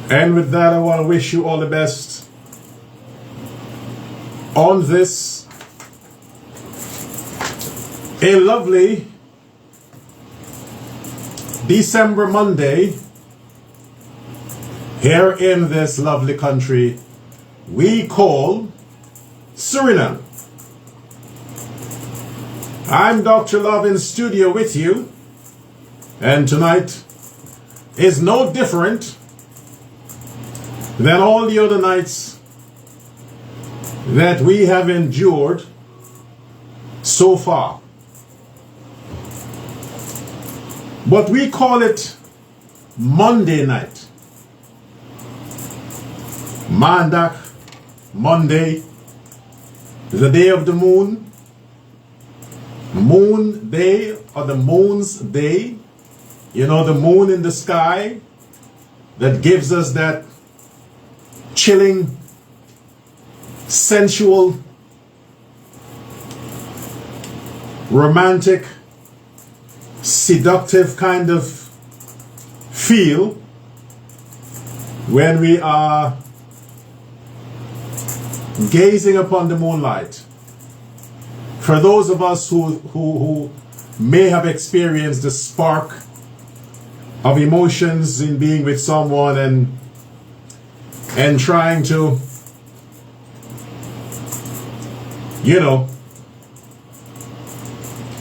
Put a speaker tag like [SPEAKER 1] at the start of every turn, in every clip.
[SPEAKER 1] And with that, I want to wish you all the best on this a lovely December Monday here in this lovely country we call Suriname. I'm Dr. Love in studio with you, and tonight is no different than all the other nights that we have endured so far. But we call it Monday night. Mandak, Monday, the day of the moon, moon day or the moon's day. You know, the moon in the sky that gives us that chilling, sensual, romantic, seductive kind of feel when we are gazing upon the moonlight. For those of us who may have experienced the spark of emotions in being with someone and trying to, you know,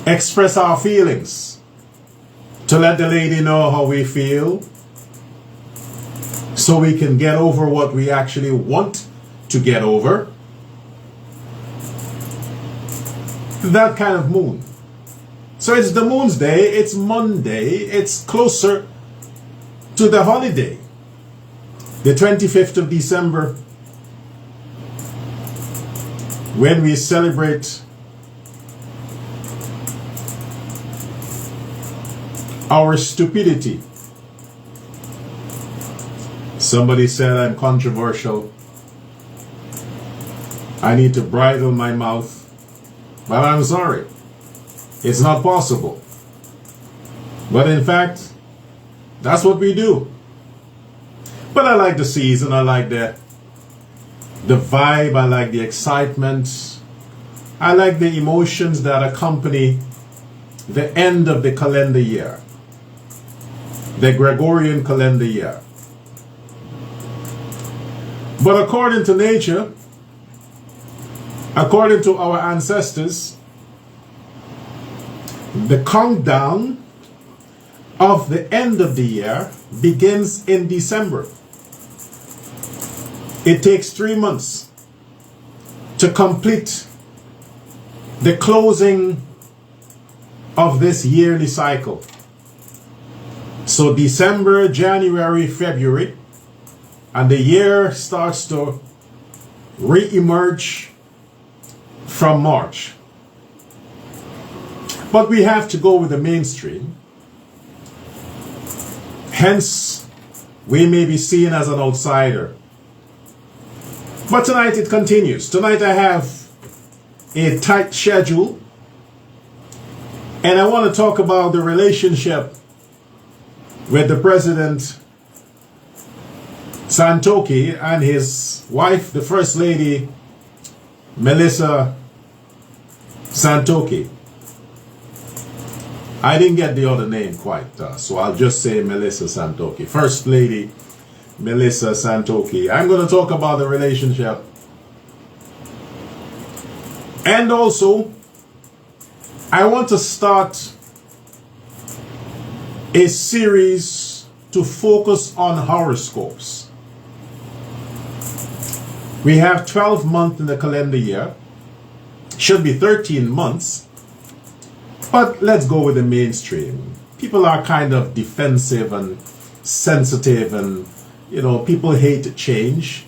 [SPEAKER 1] express our feelings, to let the lady know how we feel, so we can get over what we actually want to get over. That kind of moon. So it's the moon's day, it's Monday, it's closer to the holiday, the 25th of December, when we celebrate our stupidity. Somebody said I'm controversial. I need to bridle my mouth. But I'm sorry. It's not possible. But in fact, that's what we do. But I like the season. I like the vibe. I like the excitement. I like the emotions that accompany the end of the calendar year, the Gregorian calendar year. But according to nature, according to our ancestors, the countdown of the end of the year begins in December. It takes 3 months to complete the closing of this yearly cycle. So December, January, February, and the year starts to re-emerge from March. But we have to go with the mainstream. Hence, we may be seen as an outsider. But tonight it continues. Tonight I have a tight schedule. And I want to talk about the relationship with the President Santoki and his wife, the First Lady, Melissa Santoki. I didn't get the other name quite, so I'll just say Melissa Santoki. First Lady Melissa Santoki. I'm going to talk about the relationship. And also, I want to start a series to focus on horoscopes. We have 12 months in the calendar year. Should be 13 months. But let's go with the mainstream. People are kind of defensive and sensitive, and you know, people hate change.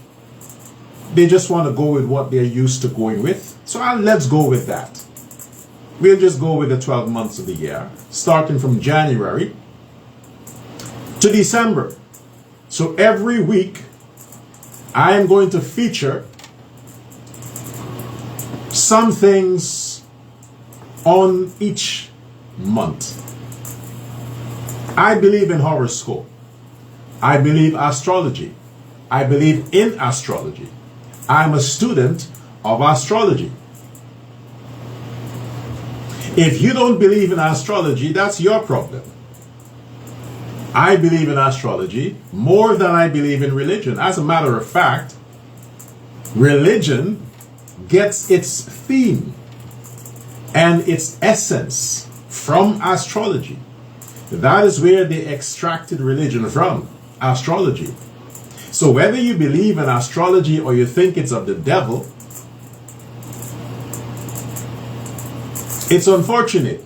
[SPEAKER 1] They just want to go with what they're used to going with. So let's go with that. We'll just go with the 12 months of the year, starting from January to December. So every week, I am going to feature some things on each month. I believe in horoscope. I believe astrology. I believe in astrology. I'm a student of astrology. If you don't believe in astrology, that's your problem. I believe in astrology more than I believe in religion. As a matter of fact, religion gets its theme and its essence from astrology. That is where they extracted religion from, astrology. So whether you believe in astrology or you think it's of the devil, it's unfortunate,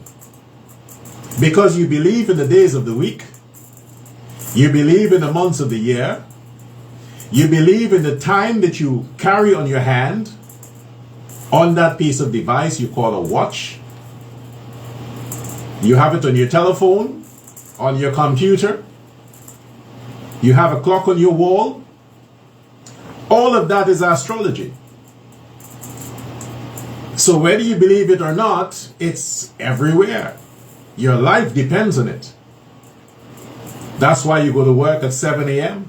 [SPEAKER 1] because you believe in the days of the week, you believe in the months of the year, you believe in the time that you carry on your hand, on that piece of device you call a watch. You have it on your telephone, on your computer. You have a clock on your wall. All of that is astrology. So whether you believe it or not, it's everywhere. Your life depends on it. That's why you go to work at 7 a.m.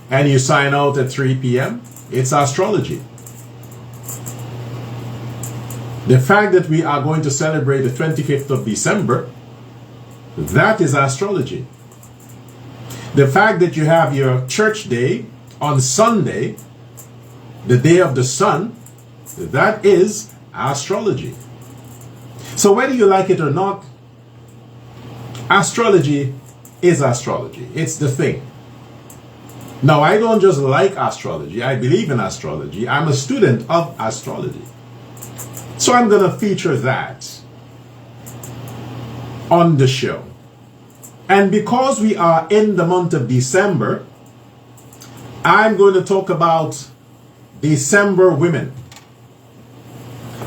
[SPEAKER 1] and you sign out at 3 p.m. It's astrology. The fact that we are going to celebrate the 25th of December, that is astrology. The fact that you have your church day on Sunday, the day of the sun, that is astrology. So whether you like it or not, astrology is astrology. It's the thing. Now, I don't just like astrology. I believe in astrology. I'm a student of astrology. So I'm going to feature that on the show. And because we are in the month of December, I'm going to talk about December women.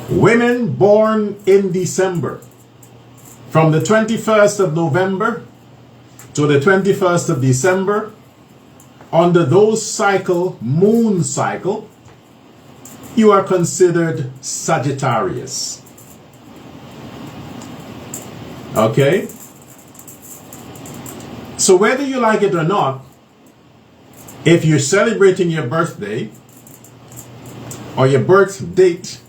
[SPEAKER 1] Women born in December. From the 21st of November to the 21st of December, under those moon cycle, you are considered Sagittarius. Okay? So whether you like it or not, if you're celebrating your birthday or your birth date,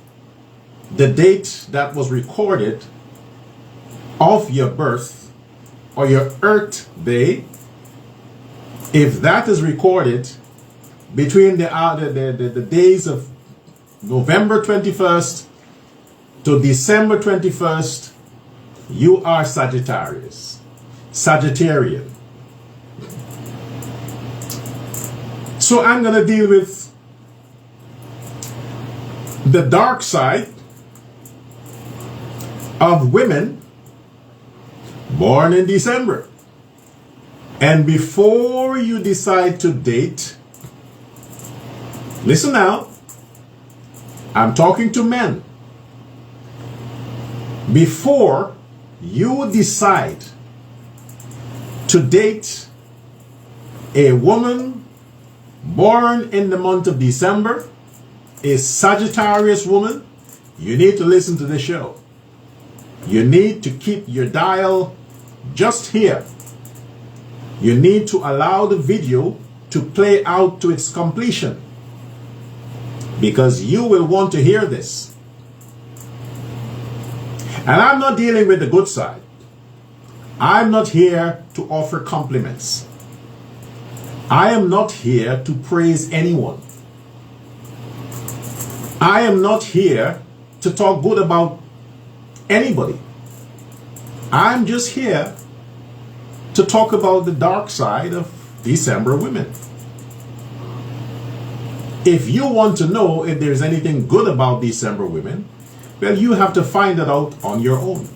[SPEAKER 1] the date that was recorded of your birth or your Earth day, if that is recorded between the days of November 21st to December 21st, you are Sagittarius, Sagittarian. So I'm going to deal with the dark side of women born in December. And before you decide to date, listen now, I'm talking to men. Before you decide to date a woman born in the month of December, a Sagittarius woman, you need to listen to the show. You need to keep your dial just here. You need to allow the video to play out to its completion, because you will want to hear this. And I'm not dealing with the good side. I'm not here to offer compliments. I am not here to praise anyone. I am not here to talk good about anybody. I'm just here to talk about the dark side of December women. If you want to know if there's anything good about December women, well, you have to find it out on your own.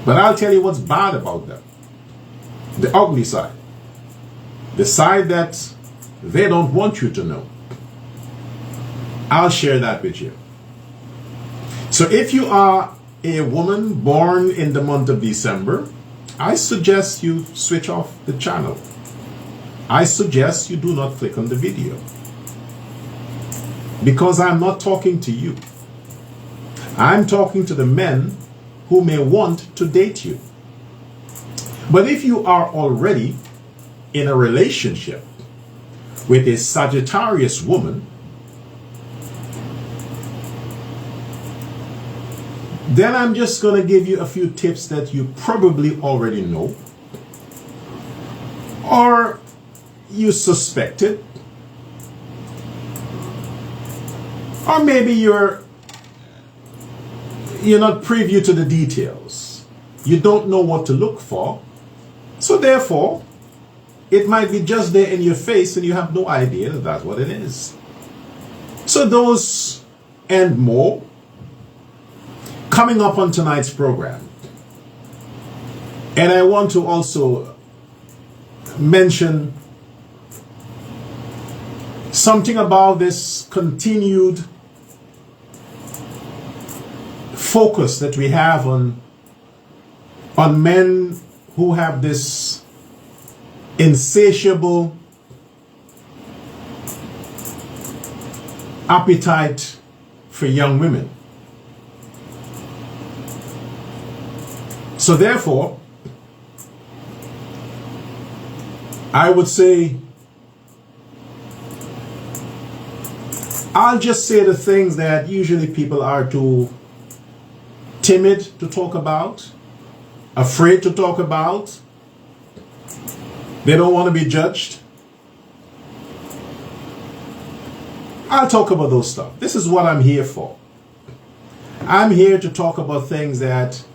[SPEAKER 1] But I'll tell you what's bad about them. The ugly side. The side that they don't want you to know. I'll share that with you. So if you are a woman born in the month of December, I suggest you switch off the channel. I suggest you do not click on the video. Because I'm not talking to you. I'm talking to the men who may want to date you. But if you are already in a relationship with a Sagittarius woman, then I'm just going to give you a few tips that you probably already know, or you suspected, or maybe you're not privy to the details. You don't know what to look for, so therefore it might be just there in your face and you have no idea that that's what it is. So those and more coming up on tonight's program. And I want to also mention something about this continued focus that we have on men who have this insatiable appetite for young women. So therefore, I would say I'll just say the things that usually people are too timid to talk about, afraid to talk about. They don't want to be judged. I'll talk about those stuff. This is what I'm here for. I'm here to talk about things that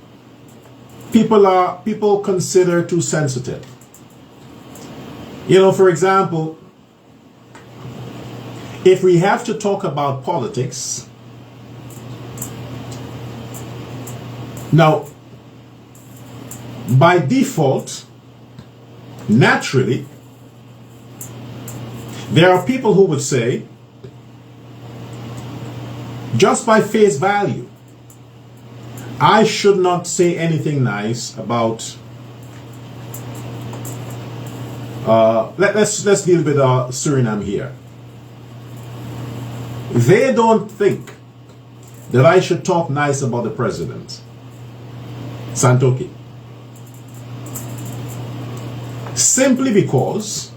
[SPEAKER 1] people consider too sensitive. You know, for example, if we have to talk about politics, now, by default, naturally, there are people who would say, just by face value, I should not say anything nice about. Let's deal with Suriname here. They don't think that I should talk nice about the president, Santoki, simply because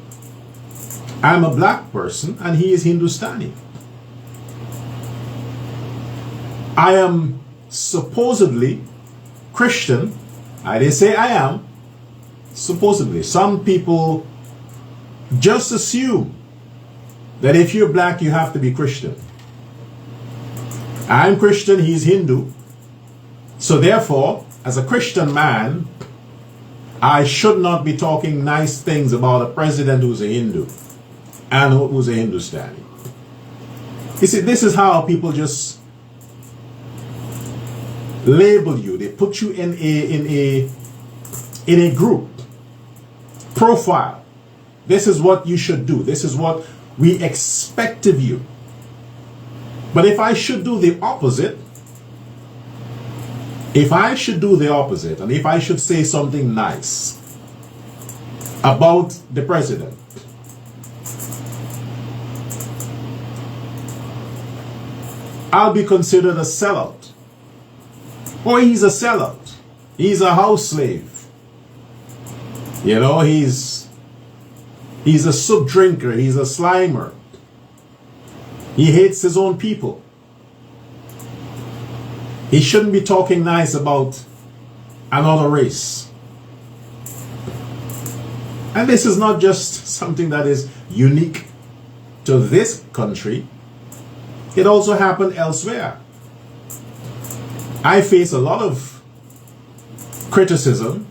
[SPEAKER 1] I'm a black person and he is Hindustani. I am supposedly Christian. I didn't say I am. Supposedly. Some people just assume that if you're black, you have to be Christian. I'm Christian, he's Hindu. So therefore, as a Christian man, I should not be talking nice things about a president who's a Hindu and who's a Hindustani. You see, this is how people just label you. They put you in a group profile. This is what you should do. This is what we expect of you. But if I should do the opposite, and if I should say something nice about the president, I'll be considered a sellout. Or he's a sellout. He's a house slave. You know, he's a soup drinker. He's a slimer. He hates his own people. He shouldn't be talking nice about another race. And this is not just something that is unique to this country. It also happened elsewhere. I face a lot of criticism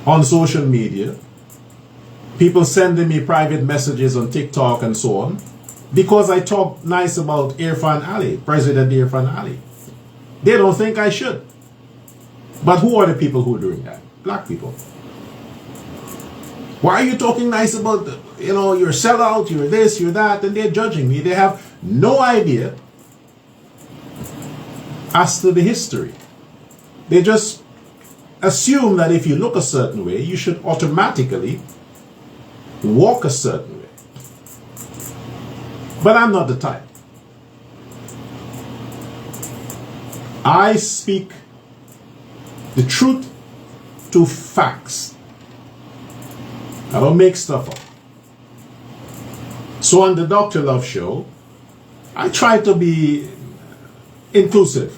[SPEAKER 1] on social media. People sending me private messages on TikTok and so on because I talk nice about Irfan Ali, President Irfan Ali. They don't think I should. But who are the people who are doing that? Black people. Why are you talking nice about, you're a sellout, you're this, you're that, and they're judging me. They have no idea as to the history. They just assume that if you look a certain way, you should automatically walk a certain way. But I'm not the type. I speak the truth to facts. I don't make stuff up. So on the Dr. Love Show, I try to be inclusive,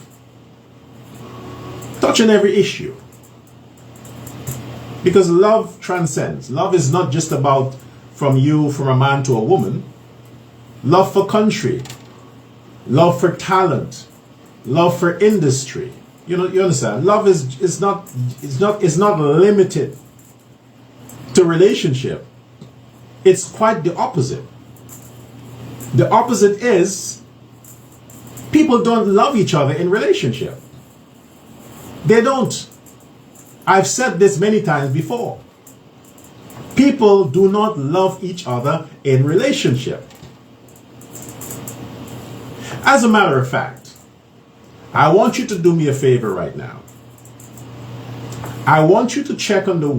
[SPEAKER 1] touching every issue. Because love transcends. Love is not just about from a man to a woman. Love for country, love for talent, love for industry. You understand? Love is not limited to relationship. It's quite the opposite. The opposite is people don't love each other in relationship. They don't. I've said this many times before. People do not love each other in relationship. As a matter of fact, I want you to do me a favor right now. I want you to check on the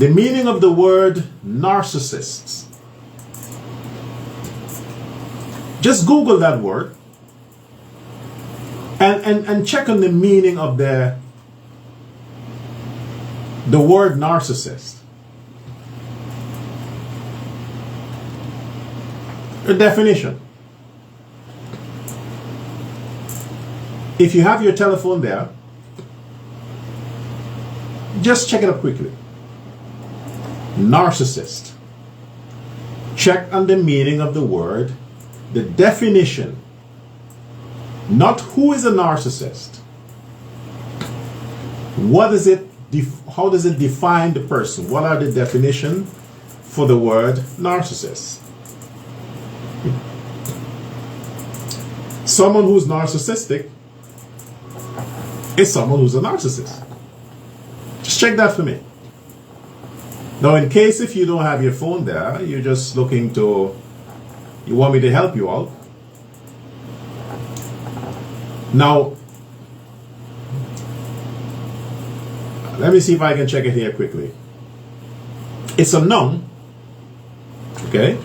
[SPEAKER 1] meaning of the word narcissists. Just Google that word and check on the meaning of the word narcissist. A definition. If you have your telephone there, just check it up quickly. Narcissist. Check on the meaning of the word, the definition. Not who is a narcissist. What is it? How does it define the person? What are the definition for the word narcissist? Someone who's narcissistic is someone who's a narcissist. Just check that for me. Now, in case if you don't have your phone there, you're just looking to, you want me to help you out. Now, let me see if I can check it here quickly. It's a noun. Okay.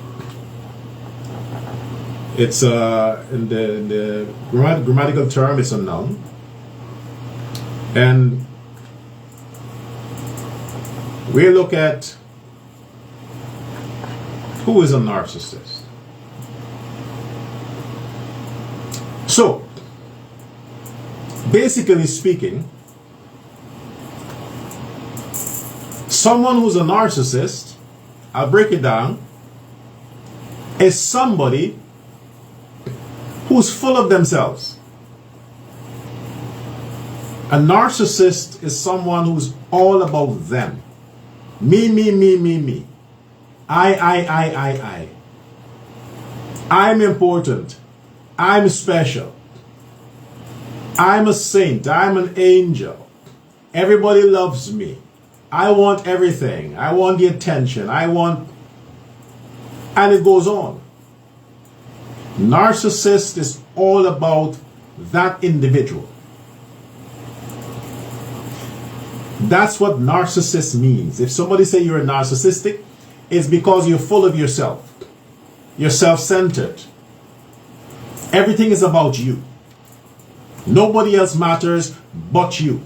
[SPEAKER 1] It's in the grammatical term, it's a noun. And we look at who is a narcissist. So, basically speaking, someone who's a narcissist, I'll break it down, is somebody who's full of themselves. A narcissist is someone who's all about them. Me, me, me, me, me. I. I'm important. I'm special. I'm a saint. I'm an angel. Everybody loves me. I want everything. I want the attention. I want... And it goes on. Narcissist is all about that individual. That's what narcissist means. If somebody say you're a narcissistic, it's because you're full of yourself. You're self-centered. Everything is about you. Nobody else matters but you.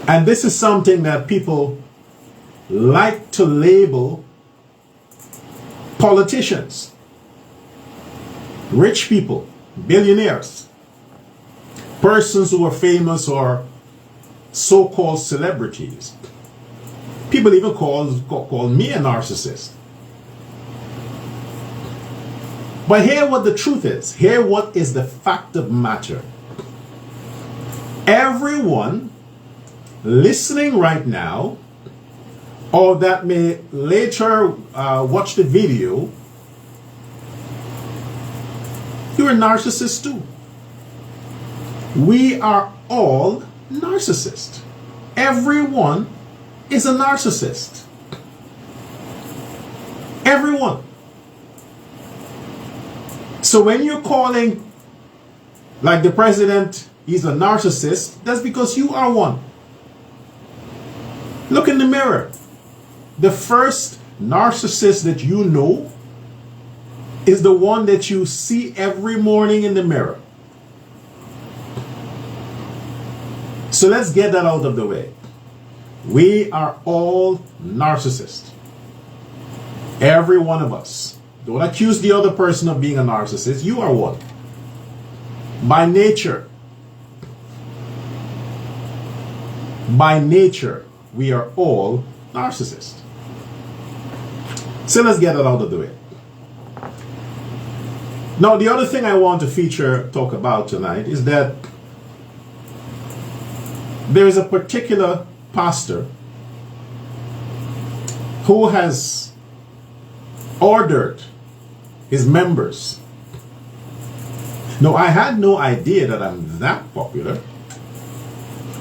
[SPEAKER 1] And this is something that people like to label politicians, rich people, billionaires, persons who are famous or so-called celebrities. People even call me a narcissist. But hear what the truth is. Hear what is the fact of matter. Everyone listening right now, or that may later watch the video, you're a narcissist too. We are all narcissists. Everyone is a narcissist. Everyone. So when you're calling, like the president, he's a narcissist, that's because you are one. Look in the mirror. The first narcissist that you know is the one that you see every morning in the mirror. So let's get that out of the way. We are all narcissists. Every one of us. Don't accuse the other person of being a narcissist. You are one. By nature. By nature, we are all narcissists. So let's get that out of the way. Now, the other thing I want to talk about tonight is that there is a particular pastor who has ordered his members. Now, I had no idea that I'm that popular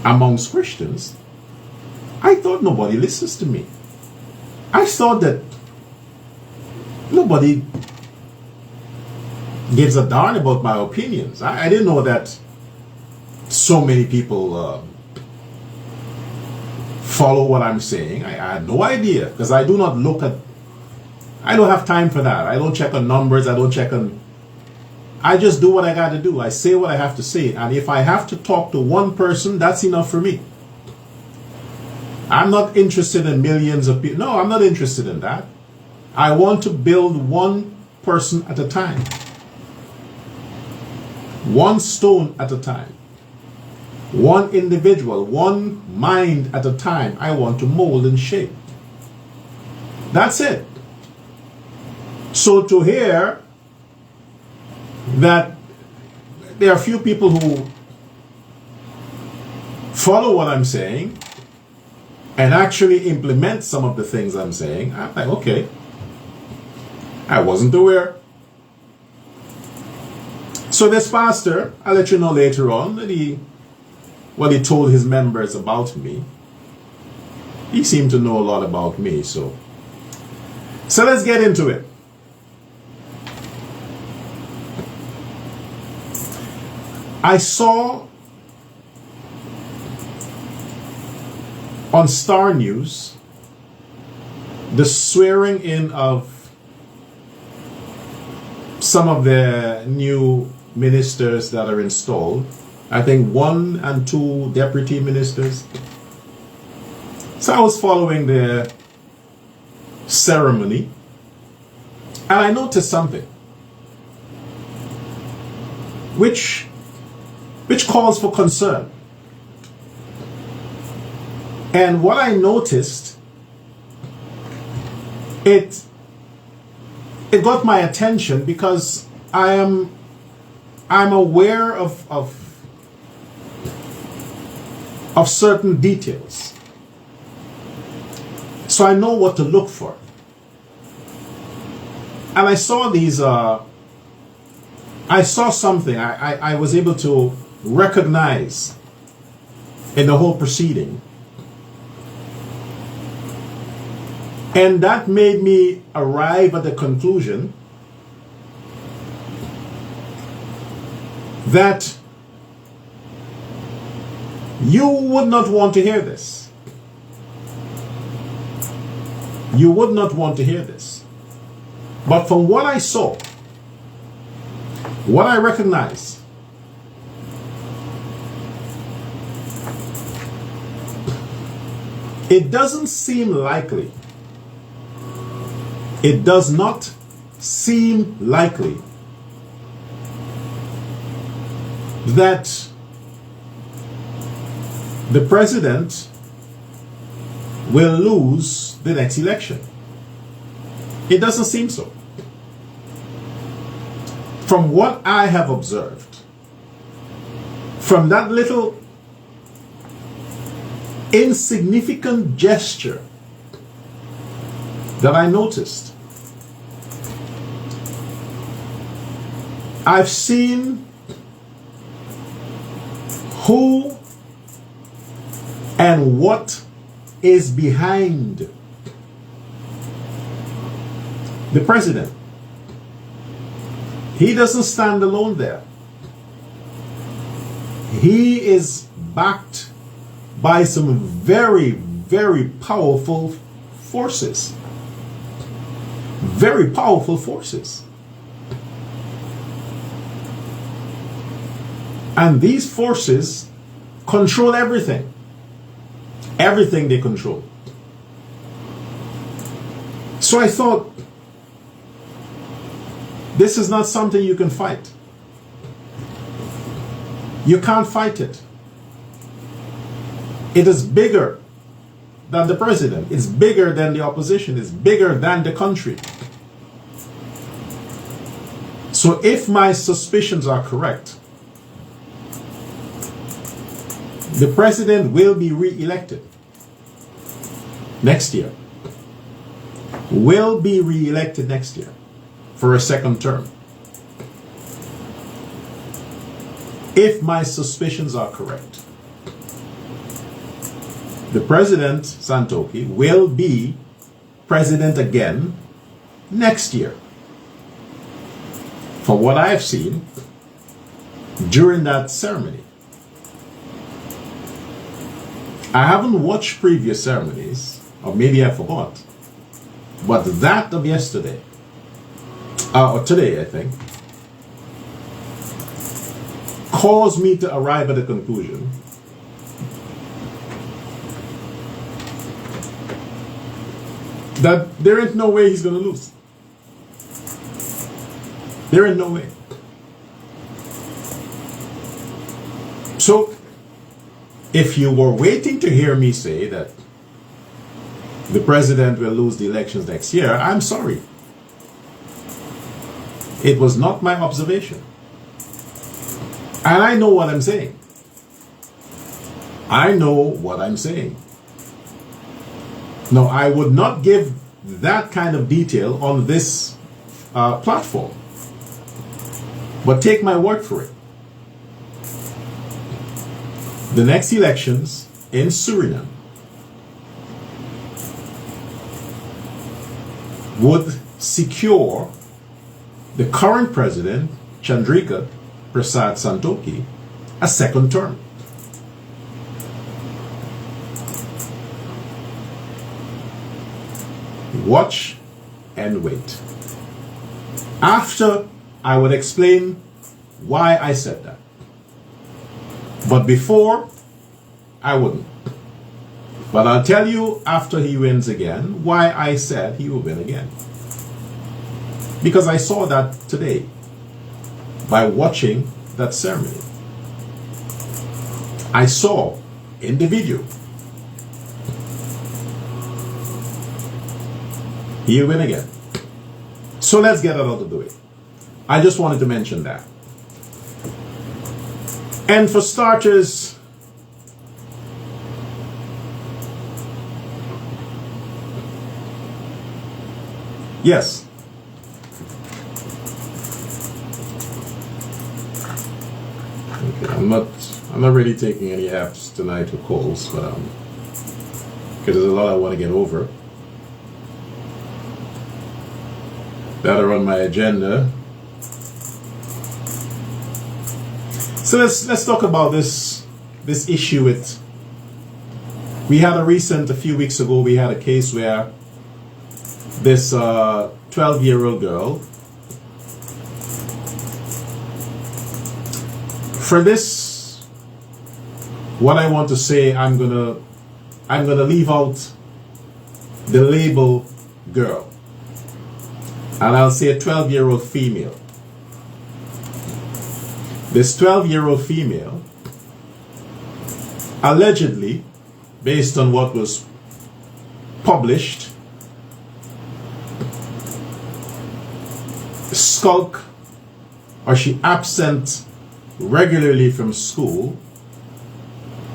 [SPEAKER 1] amongst Christians. I thought nobody listens to me. I thought that nobody gives a darn about my opinions. I didn't know that so many people follow what I'm saying. I had no idea, because I do not look at, I don't have time for that. I don't check on numbers. I don't check on, I just do what I got to do. I say what I have to say. And if I have to talk to one person, that's enough for me. I'm not interested in millions of people. No, I'm not interested in that. I want to build one person at a time, one stone at a time, one individual, one mind at a time. I want to mold and shape. That's it. So to hear that there are a few people who follow what I'm saying and actually implement some of the things I'm saying, I'm like, okay, I wasn't aware. So this pastor, I'll let you know later on that he told his members about me. He seemed to know a lot about me, so let's get into it. I saw on Star News the swearing in of some of the new ministers that are installed. I think 1 and 2 deputy ministers. So I was following the ceremony and I noticed something which calls for concern. And what I noticed, it got my attention because I'm aware of certain details. So I know what to look for. And I saw these, I saw something I was able to recognize in the whole proceeding. And that made me arrive at the conclusion that you would not want to hear this. You would not want to hear this. But from what I saw, what I recognize, it doesn't seem likely. It does not seem likely that the president will lose the next election. It doesn't seem so. From what I have observed, from that little insignificant gesture that I noticed, I've seen who and what is behind the president. He doesn't stand alone there. He is backed by some very, very powerful forces. Very powerful forces. And these forces control everything. Everything they control. So I thought, this is not something you can fight. You can't fight it. It is bigger than the president. It's bigger than the opposition. It's bigger than the country. So if my suspicions are correct, the president will be re-elected next year. Will be re-elected next year for a second term. If my suspicions are correct, the president, Santoki, will be president again next year. From what I have seen during that ceremony. I haven't watched previous ceremonies, or maybe I forgot, but that of yesterday, or today I think, caused me to arrive at a conclusion that there ain't no way he's going to lose. There ain't no way. So, if you were waiting to hear me say that the president will lose the elections next year, I'm sorry. It was not my observation. And I know what I'm saying. I know what I'm saying. Now, I would not give that kind of detail on this platform. But take my word for it. The next elections in Suriname would secure the current president, Chandrika Prasad Santokhi, a second term. Watch and wait. After, I would explain why I said that. But before, I wouldn't. But I'll tell you after he wins again why I said he will win again. Because I saw that today by watching that ceremony. I saw in the video he'll win again. So let's get it out of the way. I just wanted to mention that. And for starters, yes, okay, I'm not really taking any apps tonight or calls, but because there's a lot I want to get over that are on my agenda. So let's talk about this issue with. We had a few weeks ago, we had a case where this 12-year-old girl. For this, what I want to say, I'm gonna leave out the label girl, and I'll say a 12-year-old female. This 12-year-old female, allegedly, based on what was published, skulk, or she absent regularly from school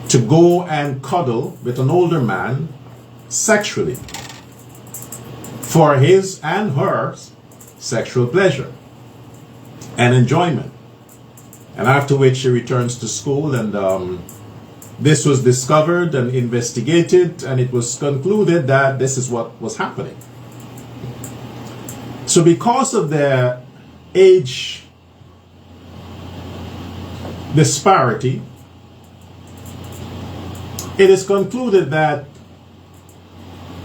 [SPEAKER 1] to go and cuddle with an older man sexually for his and her sexual pleasure and enjoyment. And after which she returns to school, and this was discovered and investigated, and it was concluded that this is what was happening. So because of their age disparity, it is concluded that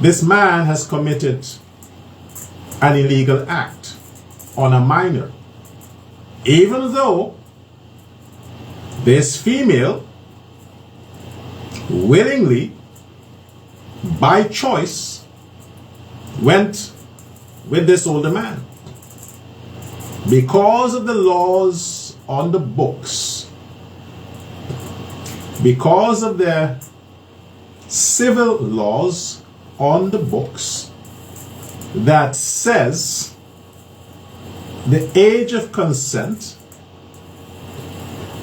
[SPEAKER 1] this man has committed an illegal act on a minor, even though this female willingly, by choice, went with this older man. Because of the laws on the books, because of the civil laws on the books that says the age of consent,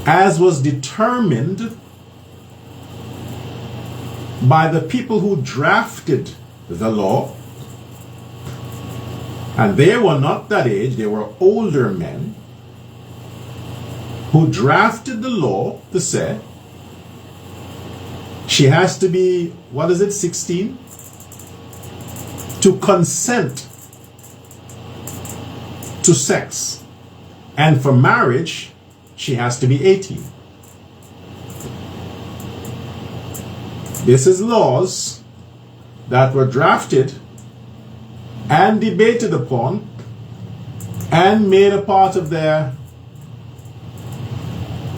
[SPEAKER 1] as was determined by the people who drafted the law, and they were not that age, they were older men who drafted the law to say she has to be, 16? To consent to sex. And for marriage, she has to be 18. This is laws that were drafted and debated upon and made a part of the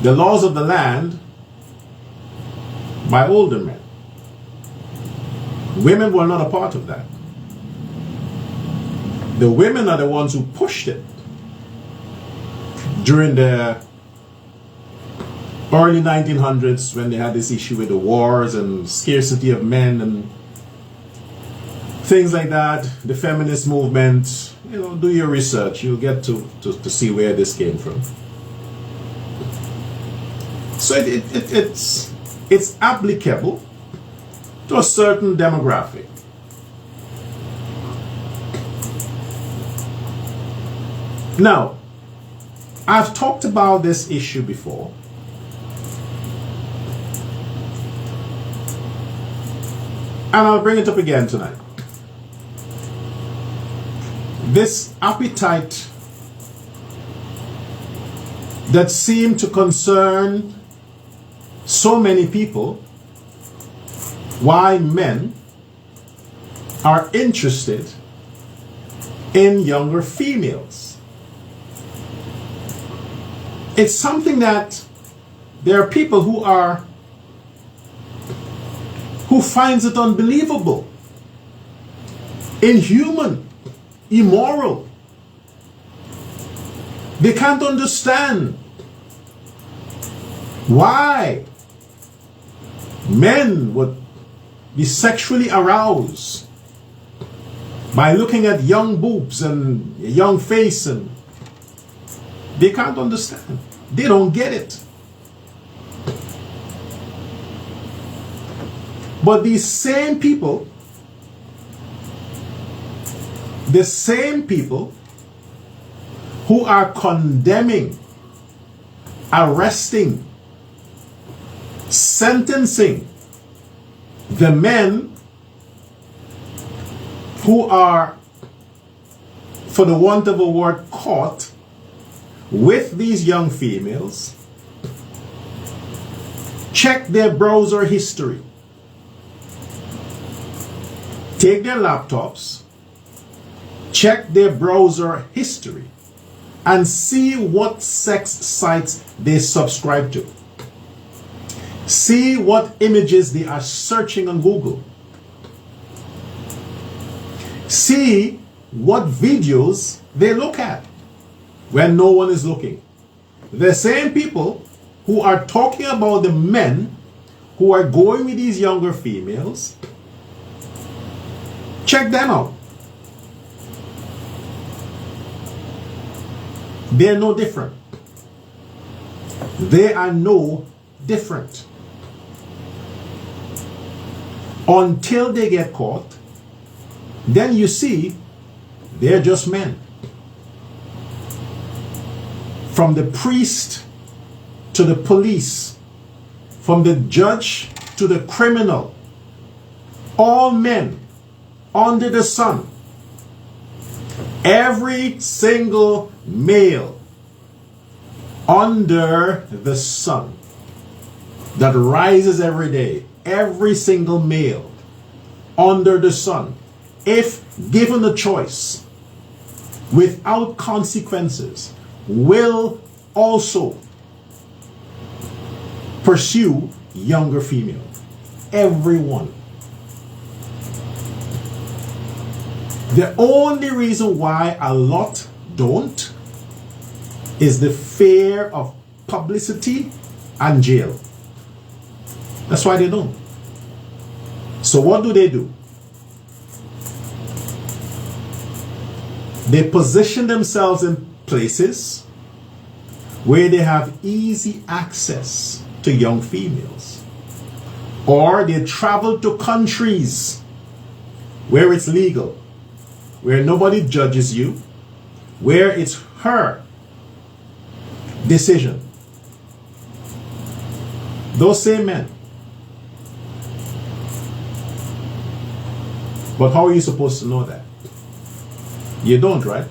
[SPEAKER 1] laws of the land by older men. Women were not a part of that. The women are the ones who pushed it during the early 1900s when they had this issue with the wars and scarcity of men and things like that. The feminist movement, you know, do your research. You'll get to see where this came from. So it's applicable to a certain demographic. Now, I've talked about this issue before. And I'll bring it up again tonight. This appetite that seemed to concern so many people, why men are interested in younger females. It's something that there are people who finds it unbelievable, inhuman, immoral. They can't understand why men would be sexually aroused by looking at young boobs and a young face, and they can't understand. They don't get it. But these same people, the same people who are condemning, arresting, sentencing the men who are, for the want of a word, caught with these young females, check their browser history. Take their laptops, check their browser history, and see what sex sites they subscribe to. See what images they are searching on Google. See what videos they look at when no one is looking. The same people who are talking about the men who are going with these younger females, check them out. They're no different. They are no different. Until they get caught, then you see they're just men. From the priest to the police, from the judge to the criminal, all men under the sun. Every single male under the sun that rises every day, every single male under the sun, if given a choice without consequences, will also pursue younger female. Everyone. The only reason why a lot don't is the fear of publicity and jail. That's why they don't. So what do? They position themselves in places where they have easy access to young females. Or they travel to countries where it's legal, where nobody judges you, where it's her decision. Those same men. But how are you supposed to know that? You don't, right?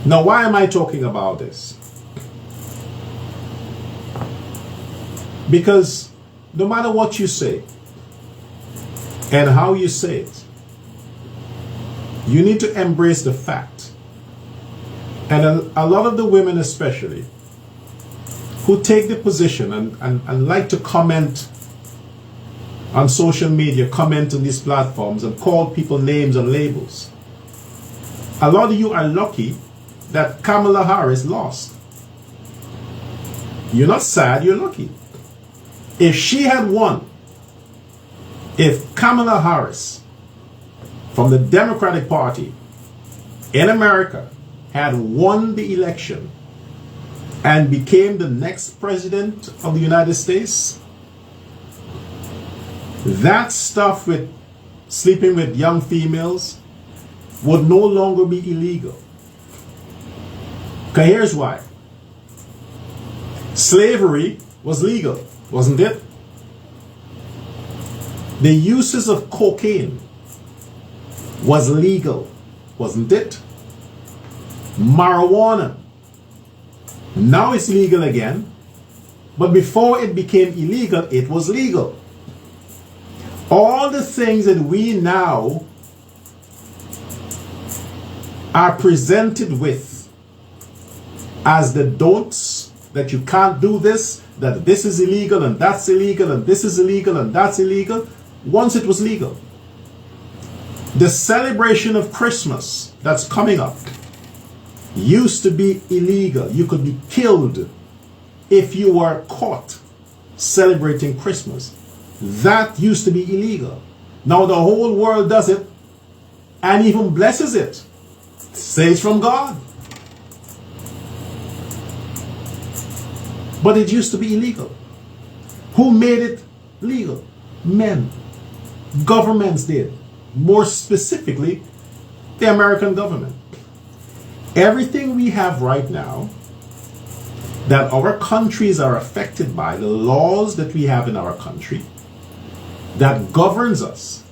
[SPEAKER 1] Now, why am I talking about this? Because no matter what you say and how you say it, you need to embrace the fact. And a lot of the women especially, who take the position and like to comment on social media, comment on these platforms and call people names and labels. A lot of you are lucky that Kamala Harris lost. You're not sad, you're lucky. If she had won, if Kamala Harris from the Democratic Party in America had won the election and became the next president of the United States, that stuff with sleeping with young females would no longer be illegal. Okay, here's why. Slavery was legal, wasn't it? The uses of cocaine was legal, wasn't it? Marijuana, now it's legal again, but before it became illegal, it was legal. All the things that we now are presented with as the don'ts, that you can't do this, that this is illegal and that's illegal and this is illegal and that's illegal, once it was legal. The celebration of Christmas that's coming up used to be illegal. You could be killed if you were caught celebrating Christmas. That used to be illegal. Now the whole world does it and even blesses it. Says from God. But it used to be illegal. Who made it legal? Men. Governments did. More specifically, the American government. Everything we have right now that our countries are affected by, the laws that we have in our country that governs us,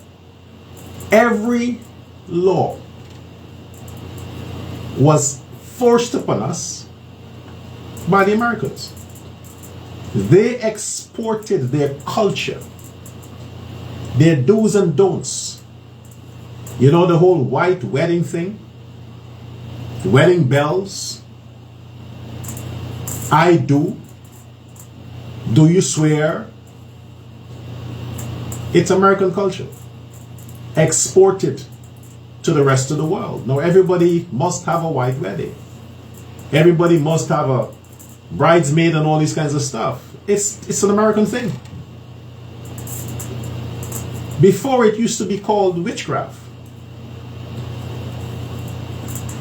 [SPEAKER 1] every law was forced upon us by the Americans. They exported their culture, their do's and don'ts. You know the whole white wedding thing? Wedding bells. I do. Do you swear? It's American culture. Exported to the rest of the world. Now everybody must have a white wedding. Everybody must have a bridesmaid and all these kinds of stuff. It's an American thing. Before it used to be called witchcraft.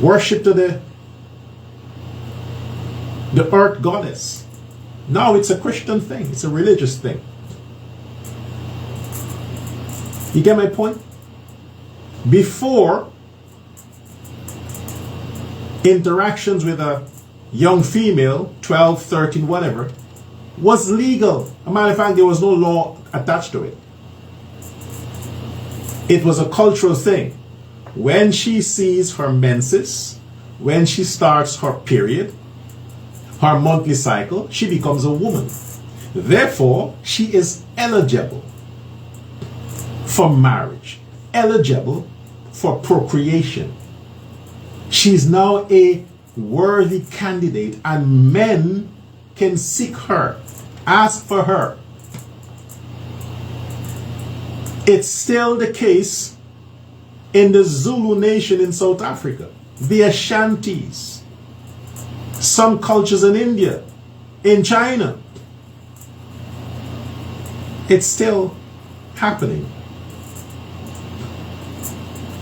[SPEAKER 1] Worship to the earth goddess. Now it's a Christian thing. It's a religious thing. You get my point? Before, interactions with a young female, 12, 13, whatever, was legal. As a matter of fact, there was no law attached to it. It was a cultural thing. When she sees her menses, when she starts her period, her monthly cycle, she becomes a woman. Therefore, she is eligible for marriage, eligible for procreation. She's now a worthy candidate, and men can seek her, ask for her. It's still the case in the Zulu nation in South Africa, the Ashantis, some cultures in India, in China. It's still happening.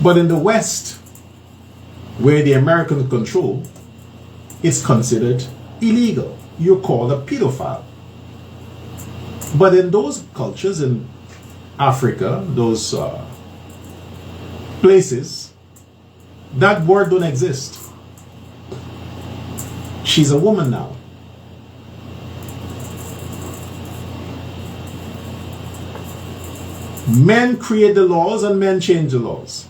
[SPEAKER 1] But in the West, where the Americans control, it's considered illegal. You're called a pedophile. But in those cultures, in Africa, those places, that word don't exist. She's a woman now. Men create the laws and men change the laws.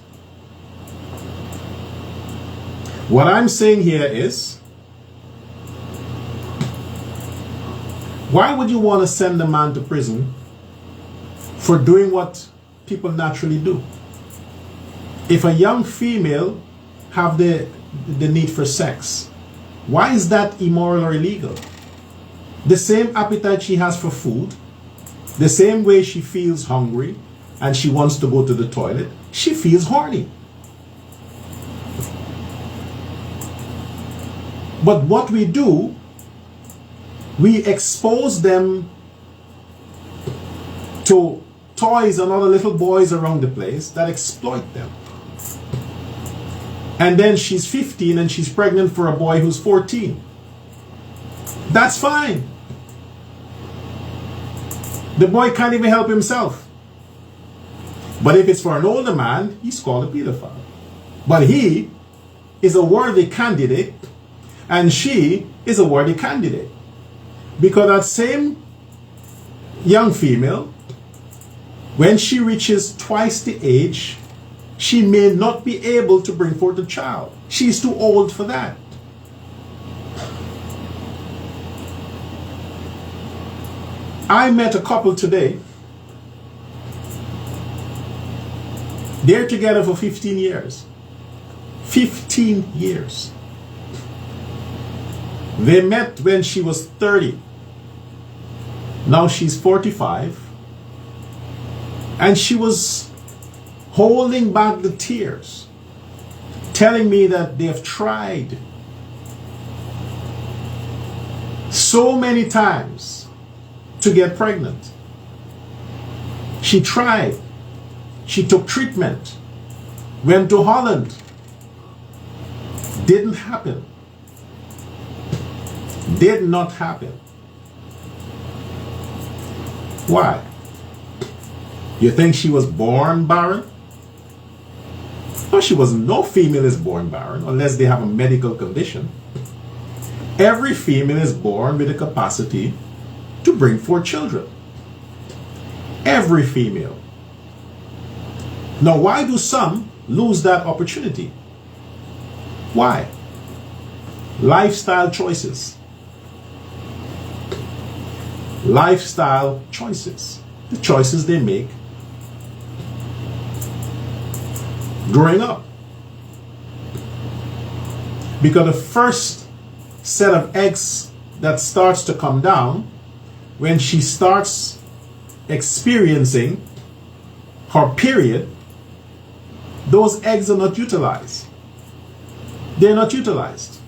[SPEAKER 1] What I'm saying here is, why would you want to send a man to prison for doing what people naturally do? If a young female have the need for sex, why is that immoral or illegal? The same appetite she has for food, The same way she feels hungry and she wants to go to the toilet, she feels horny. But what we do, we expose them to toys and other little boys around the place that exploit them. And then she's 15 and she's pregnant for a boy who's 14. That's fine. The boy can't even help himself. But if it's for an older man, he's called a pedophile. But he is a worthy candidate and she is a worthy candidate. Because that same young female, when she reaches twice the age, she may not be able to bring forth a child. She's too old for that. I met a couple today. They're together for 15 years. 15 years. They met when she was 30. Now she's 45. And she was holding back the tears, telling me that they have tried so many times to get pregnant. She tried. She took treatment. Went to Holland. Didn't happen. Did not happen. Why? You think she was born barren? No, she wasn't. No female is born barren unless they have a medical condition. Every female is born with the capacity to bring forth children. Every female. Now, why do some lose that opportunity? Why? Lifestyle choices. Lifestyle choices. The choices they make growing up. Because the first set of eggs that starts to come down when she starts experiencing her period, those eggs are not utilized. They're not utilized.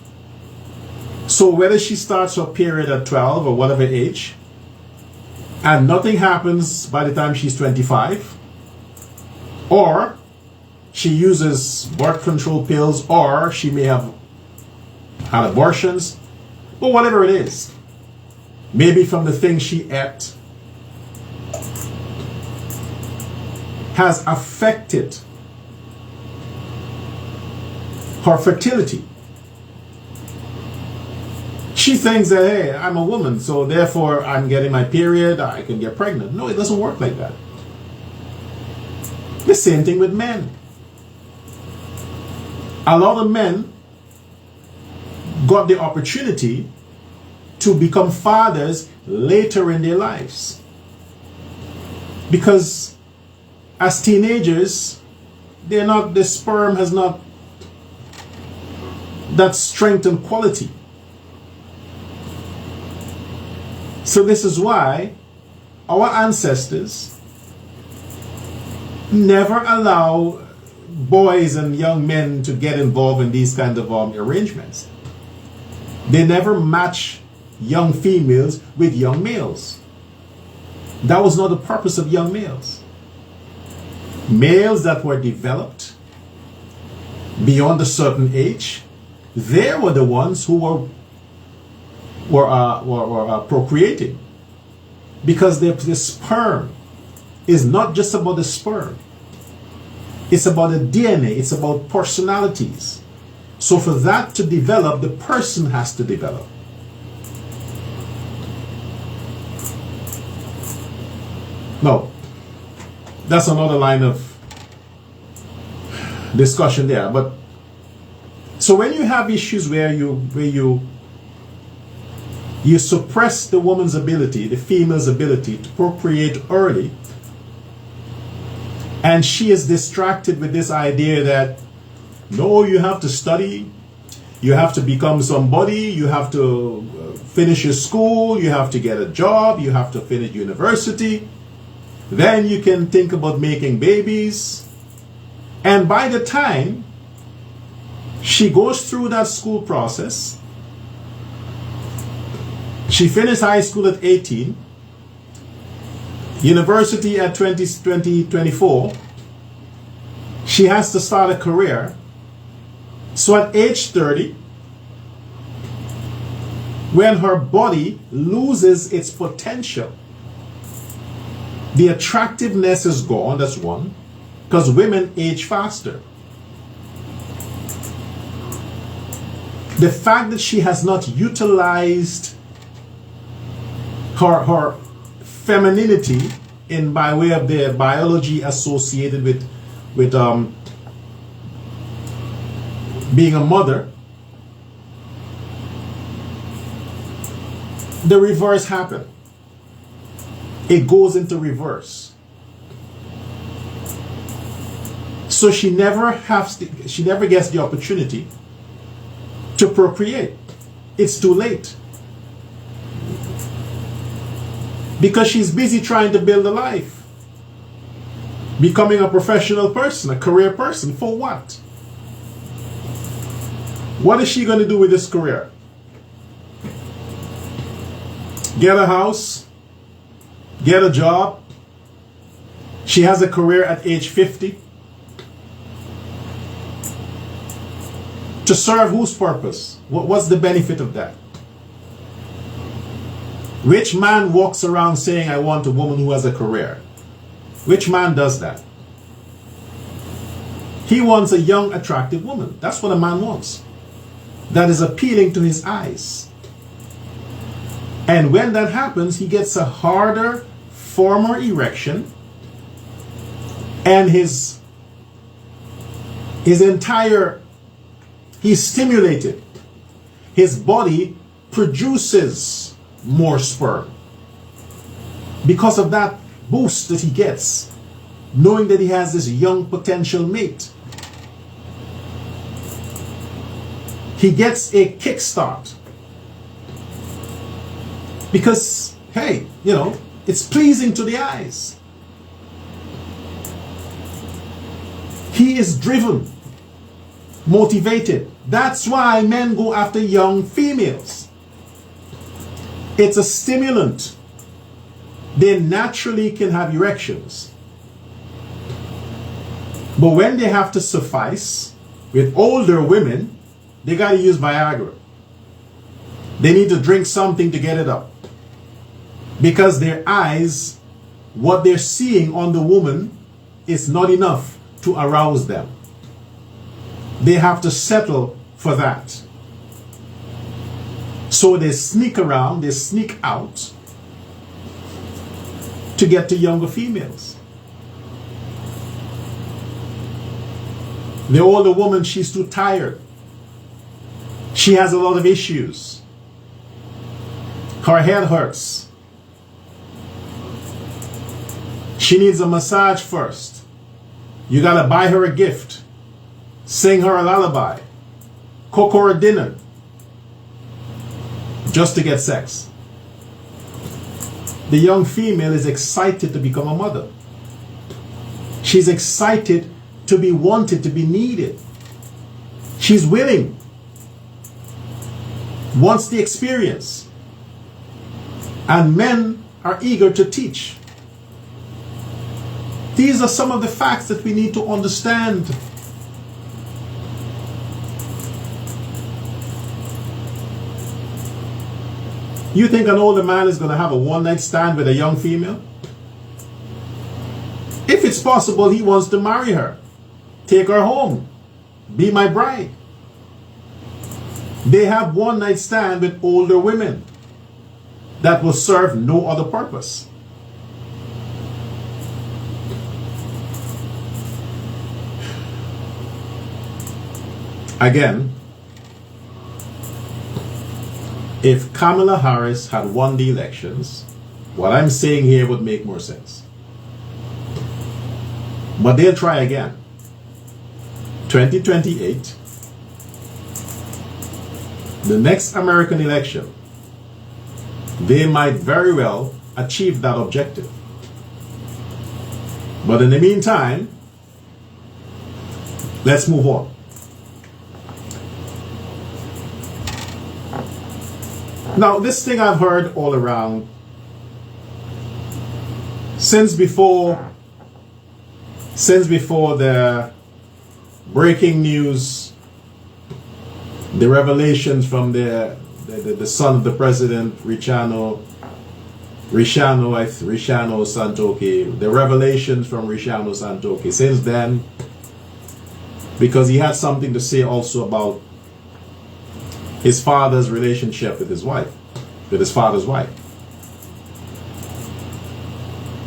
[SPEAKER 1] So whether she starts her period at 12 or whatever age, and nothing happens by the time she's 25, or she uses birth control pills, or she may have had abortions, or whatever it is, maybe from the things she ate, has affected her fertility. She thinks that, hey, I'm a woman, so therefore I'm getting my period, I can get pregnant. No, it doesn't work like that. The same thing with men. A lot of men got the opportunity to become fathers later in their lives. Because as teenagers, the sperm has not that strength and quality. So this is why our ancestors never allow boys and young men to get involved in these kind of arrangements. They never match young females with young males. That was not the purpose of young males. Males that were developed beyond a certain age, they were the ones who were procreating, because the sperm is not just about the sperm. It's about the DNA. It's about personalities. So for that to develop, the person has to develop. No, that's another line of discussion there. But so when you have issues where you suppress the woman's ability, the female's ability to procreate early, and she is distracted with this idea that, no, you have to study, you have to become somebody, you have to finish your school, you have to get a job, you have to finish university. Then you can think about making babies. And by the time she goes through that school process, she finished high school at 18, university at 24, she has to start a career. So at age 30, when her body loses its potential, the attractiveness is gone, that's one, because women age faster. The fact that she has not utilized her femininity in by way of the biology associated with being a mother, the reverse happened. It goes into reverse. So she never gets the opportunity to procreate. It's too late. Because she's busy trying to build a life. Becoming a professional person, a career person. For what? What is she going to do with this career? Get a house? Get a job? She has a career at age 50? To serve whose purpose? What's the benefit of that? Which man walks around saying, I want a woman who has a career? Which man does that? He wants a young, attractive woman. That's what a man wants. That is appealing to his eyes. And when that happens, he gets a harder, firmer erection, and he's stimulated. His body produces more sperm because of that boost that he gets, knowing that he has this young potential mate. He gets a kickstart because, hey, it's pleasing to the eyes. He is driven, motivated. That's why men go after young females. It's a stimulant. They naturally can have erections. But when they have to suffice with older women, they got to use Viagra. They need to drink something to get it up. Because their eyes, what they're seeing on the woman is not enough to arouse them. They have to settle for that. So they sneak around, they sneak out to get to younger females. The older woman, she's too tired. She has a lot of issues. Her head hurts. She needs a massage first. You gotta buy her a gift, sing her a lullaby, cook her a dinner, just to get sex. The young female is excited to become a mother. She's excited to be wanted, to be needed. She's willing, wants the experience. And men are eager to teach. These are some of the facts that we need to understand. You think an older man is going to have a one-night stand with a young female? If it's possible, he wants to marry her, take her home, be my bride. They have one-night stand with older women that will serve no other purpose. Again, if Kamala Harris had won the elections, what I'm saying here would make more sense. But they'll try again. 2028, the next American election, they might very well achieve that objective. But in the meantime, let's move on. Now, this thing I've heard all around since before the breaking news, the revelations from the son of the president, Rishano Santoki, the revelations from Rishano Santoki. Since then, because he had something to say also about his father's relationship with his wife, with his father's wife.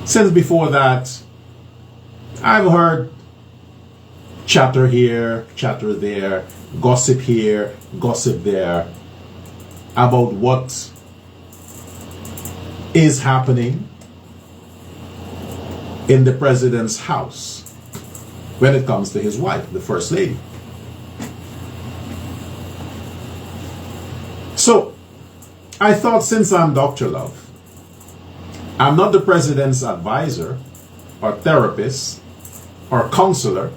[SPEAKER 1] Since before that, I've heard chatter here, chatter there, gossip here, gossip there, about what is happening in the president's house when it comes to his wife, the first lady. So, I thought, since I'm Dr. Love, I'm not the president's advisor or therapist or counselor.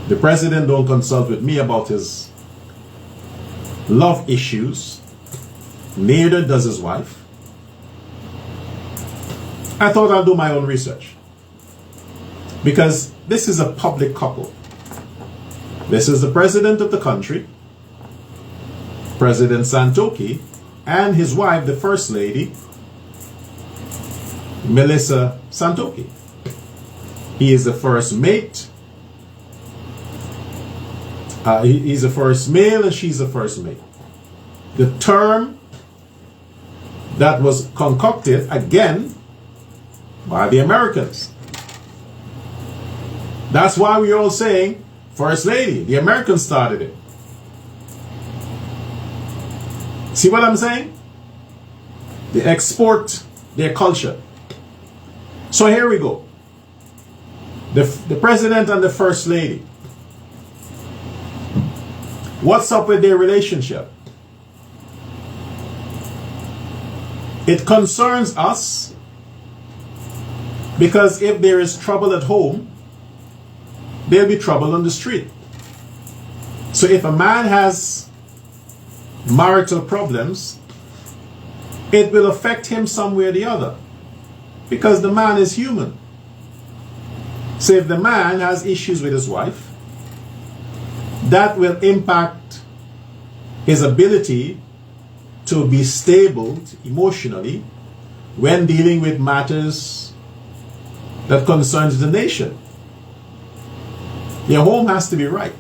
[SPEAKER 1] The president don't consult with me about his love issues. Neither does his wife. I thought I'll do my own research, because this is a public couple. This is the president of the country, President Santoki, and his wife, the First Lady, Melissa Santoki. He is the first mate. He's the first male and she's the first mate. The term that was concocted again by the Americans. That's why we're all saying First Lady. The Americans started it. See what I'm saying? They export their culture. So here we go. The president and the first lady. What's up with their relationship? It concerns us because if there is trouble at home, there'll be trouble on the street. So if a man has marital problems, it will affect him some way or the other, because the man is human. So if the man has issues with his wife, that will impact his ability to be stable emotionally when dealing with matters that concerns the nation. Your home has to be right.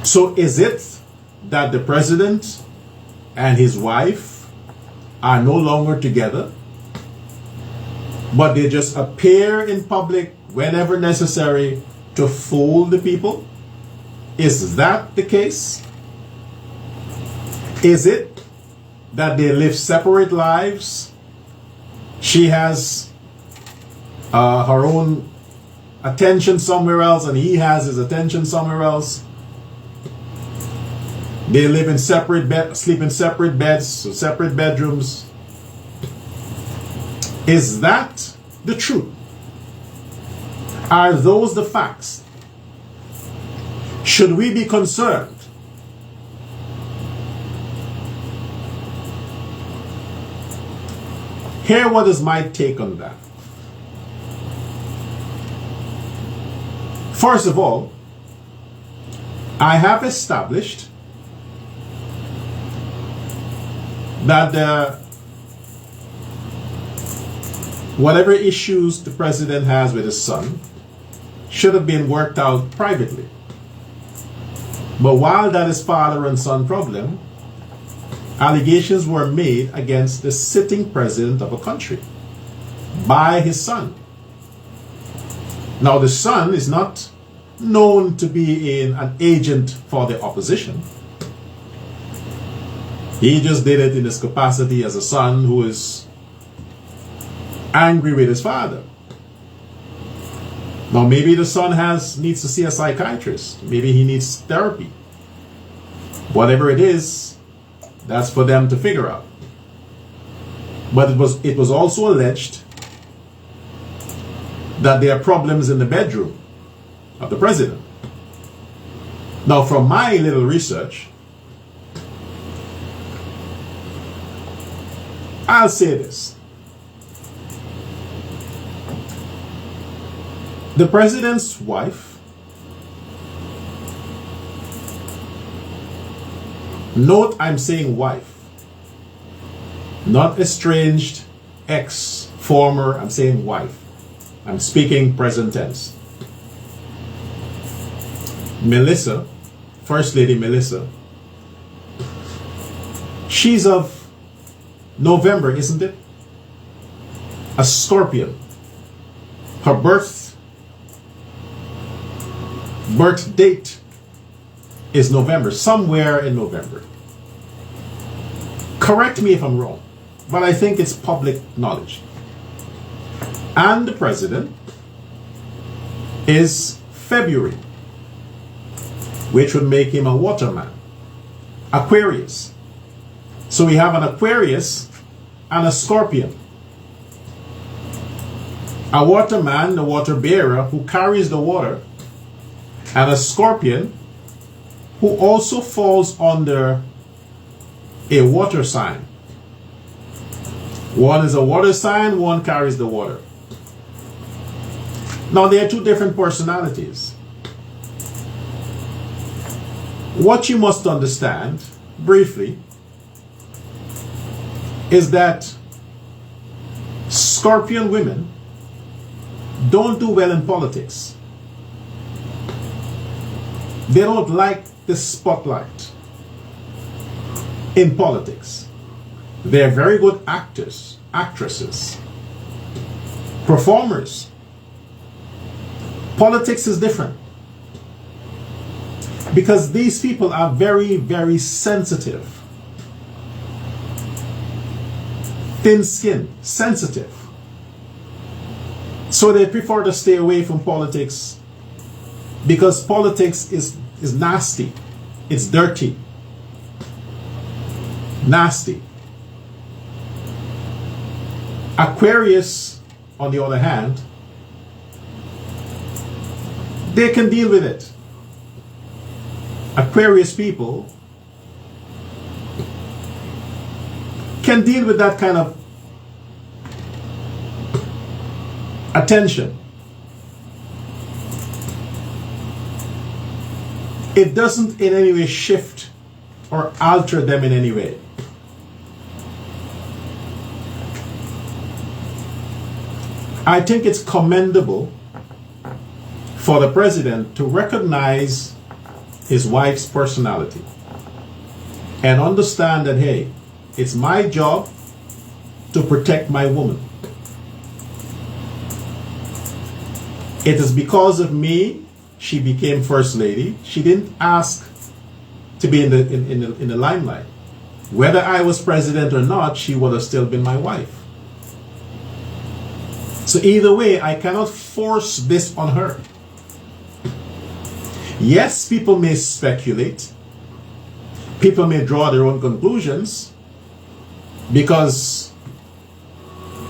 [SPEAKER 1] So is it that the president and his wife are no longer together, but they just appear in public whenever necessary to fool the people? Is that the case? Is it that they live separate lives? She has her own attention somewhere else and he has his attention somewhere else. They live in separate beds, sleep in separate beds, so separate bedrooms. Is that the truth? Are those the facts? Should we be concerned? Here, what is my take on that? First of all, I have established that whatever issues the president has with his son should have been worked out privately. But while that is father and son problem, allegations were made against the sitting president of a country by his son. Now the son is not known to be an agent for the opposition. He just did it in his capacity as a son who is angry with his father. Now maybe the son needs to see a psychiatrist. Maybe he needs therapy. Whatever it is, that's for them to figure out. But it was also alleged that there are problems in the bedroom of the president. Now, from my little research, I'll say this. The president's wife, note I'm saying wife, not estranged, ex, former, I'm saying wife. I'm speaking present tense. Melissa, First Lady Melissa, she's of November, isn't it? A Scorpion. Her birth date is November, somewhere in November. Correct me if I'm wrong, but I think it's public knowledge. And the president is February, which would make him a waterman. Aquarius. So we have an Aquarius and a Scorpion. A waterman, the water bearer who carries the water, and a Scorpion who also falls under a water sign. One is a water sign, one carries the water. Now, they are two different personalities. What you must understand, briefly, is that Scorpion women don't do well in politics. They don't like the spotlight in politics. They're very good actors, actresses, performers. Politics is different because these people are very, very sensitive. Thin skin, sensitive. So they prefer to stay away from politics because politics is nasty. It's dirty. Nasty. Aquarius, on the other hand, they can deal with it. Aquarius people can deal with that kind of attention. It doesn't in any way shift or alter them in any way. I think it's commendable for the president to recognize his wife's personality and understand that, hey, it's my job to protect my woman. It is because of me she became first lady. She didn't ask to be in the limelight. Whether I was president or not, she would have still been my wife. So either way, I cannot force this on her. Yes, people may speculate. People may draw their own conclusions because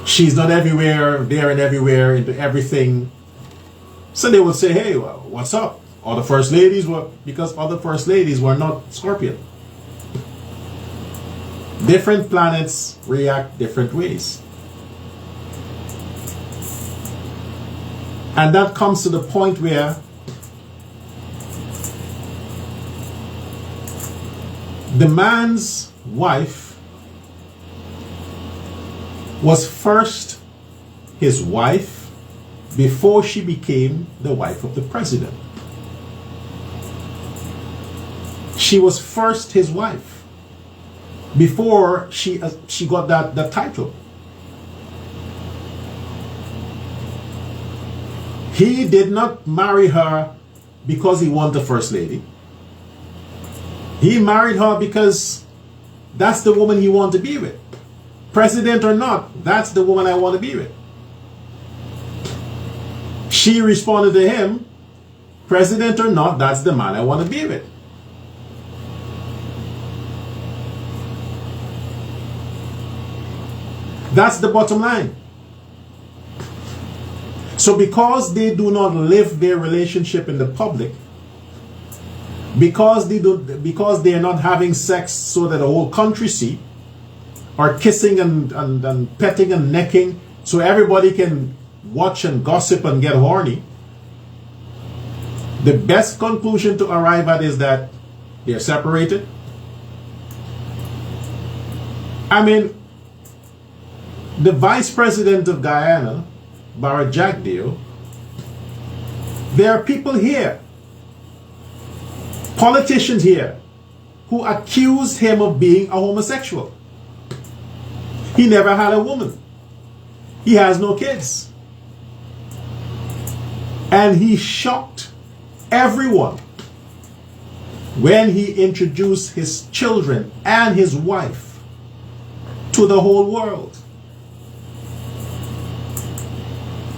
[SPEAKER 1] she's not everywhere, there and everywhere, into everything. So they will say, hey, well, what's up? Other first ladies were, because other first ladies were not Scorpion. Different planets react different ways. And that comes to the point where the man's wife was first his wife before she became the wife of the president. She was first his wife before she got that title. He did not marry her because he wanted the first lady. He married her because that's the woman he wanted to be with. President or not, that's the woman I want to be with. She responded to him, president or not, that's the man I want to be with. That's the bottom line. So So because they do not live their relationship in the public, because they are not having sex so that the whole country see, or kissing and petting and necking so everybody can watch and gossip and get horny, the best conclusion to arrive at is that they're separated. I mean, the vice president of Guyana, Barra Jagdeo, there are people here, politicians here, who accuse him of being a homosexual. He never had a woman. He has no kids. And he shocked everyone when he introduced his children and his wife to the whole world.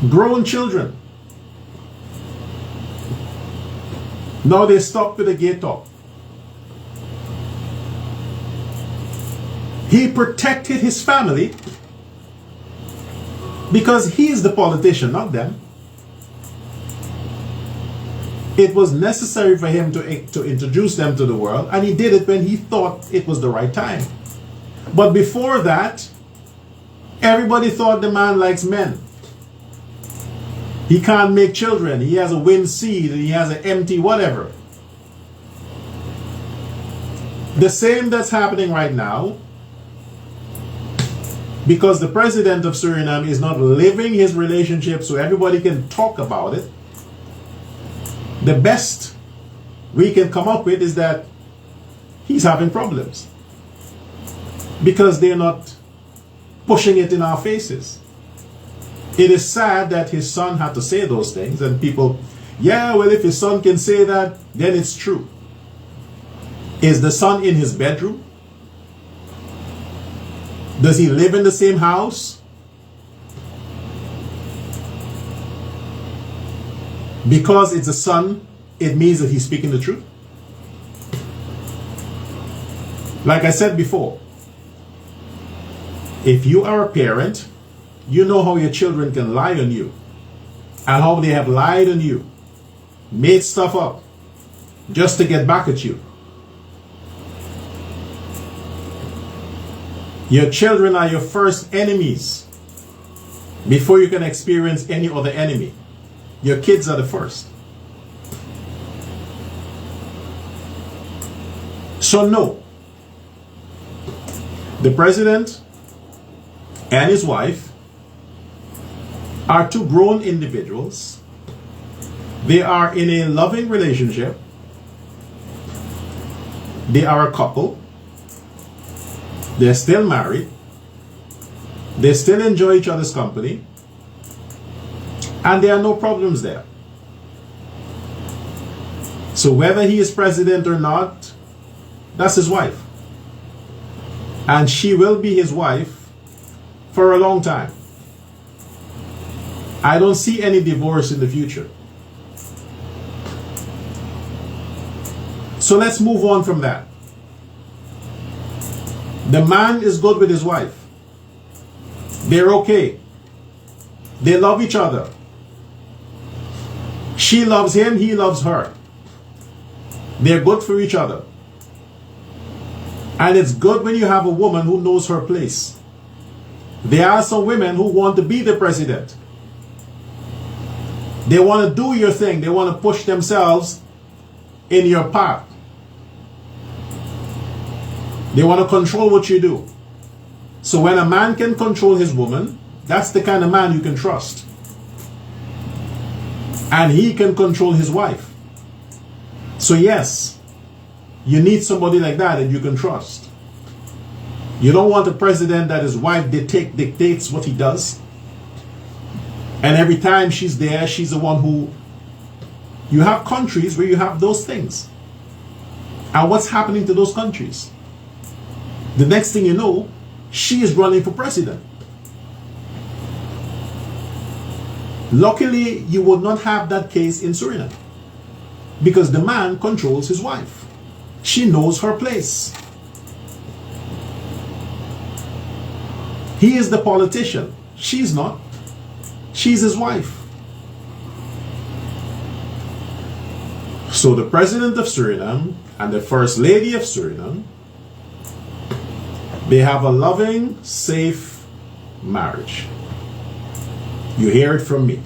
[SPEAKER 1] Grown children. Now they stop with the gay talk. He protected his family because he's the politician, not them. It was necessary for him to introduce them to the world, and he did it when he thought it was the right time. But before that, everybody thought the man likes men. He can't make children. He has a wind seed and he has an empty whatever. The same that's happening right now, because the president of Suriname is not living his relationship so everybody can talk about it. The best we can come up with is that he's having problems because they're not pushing it in our faces. It is sad that his son had to say those things, and people, yeah, well, if his son can say that, then it's true. Is the son in his bedroom? Does he live in the same house? Because it's a son, it means that he's speaking the truth. Like I said before, if you are a parent, you know how your children can lie on you and how they have lied on you, made stuff up just to get back at you. Your children are your first enemies before you can experience any other enemy. Your kids are the first. So no, the president and his wife are two grown individuals. They are in a loving relationship. They are a couple. They're still married. They still enjoy each other's company. And there are no problems there. So whether he is president or not, that's his wife. And she will be his wife for a long time. I don't see any divorce in the future. So let's move on from that. The man is good with his wife. They're okay. They love each other. She loves him, he loves her. They're good for each other. And it's good when you have a woman who knows her place. There are some women who want to be the president. They want to do your thing. They want to push themselves in your path. They want to control what you do. So when a man can control his woman, that's the kind of man you can trust. And he can control his wife. So yes, you need somebody like that that you can trust. You don't want a president that his wife dictates what he does. And every time she's there, she's the one who... You have countries where you have those things. And what's happening to those countries? The next thing you know, she is running for president. Luckily, you would not have that case in Suriname because the man controls his wife. She knows her place. He is the politician. She's not. She's his wife. So the president of Suriname and the first lady of Suriname, they have a loving, safe marriage. You hear it from me.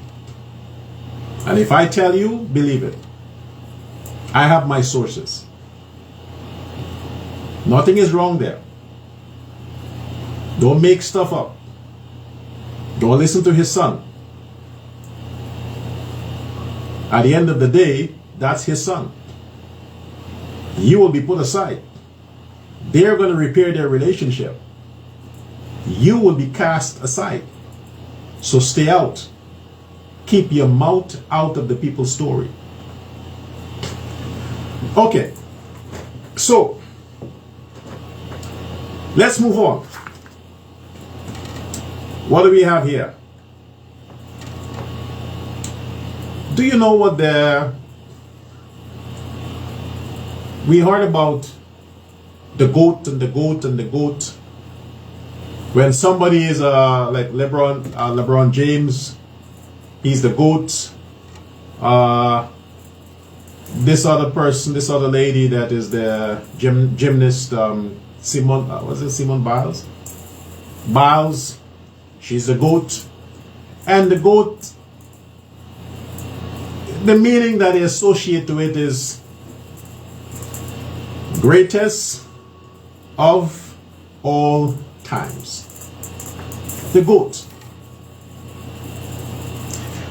[SPEAKER 1] And if I tell you, believe it. I have my sources. Nothing is wrong there. Don't make stuff up. Don't listen to his son. At the end of the day, that's his son. You will be put aside. They're going to repair their relationship. You will be cast aside. So stay out. Keep your mouth out of the people's story. Okay. So, let's move on. What do we have here? Do you know what we heard about the goat and the goat and the goat? When somebody is like LeBron James, he's the goat. This other person, this other lady that is the gymnast, Simone Biles? Biles, she's the goat. And the goat, the meaning that they associate to it is greatest of all times. The goat.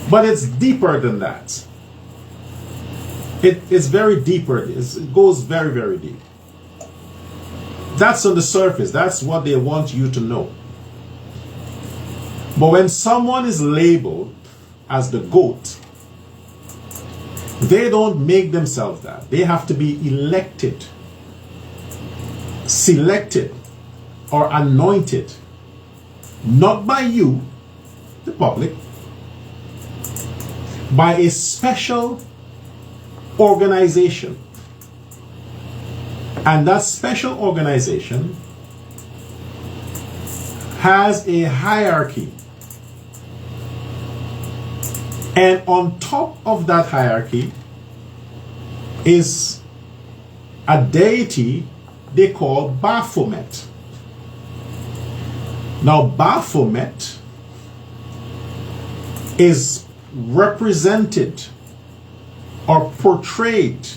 [SPEAKER 1] But it's deeper than that. It's very deeper. It goes very, very deep. That's on the surface. That's what they want you to know. But when someone is labeled as the goat, they don't make themselves that. They have to be elected, selected, or anointed, not by you, the public, by a special organization. And that special organization has a hierarchy. And on top of that hierarchy is a deity they call Baphomet. Now, Baphomet is represented or portrayed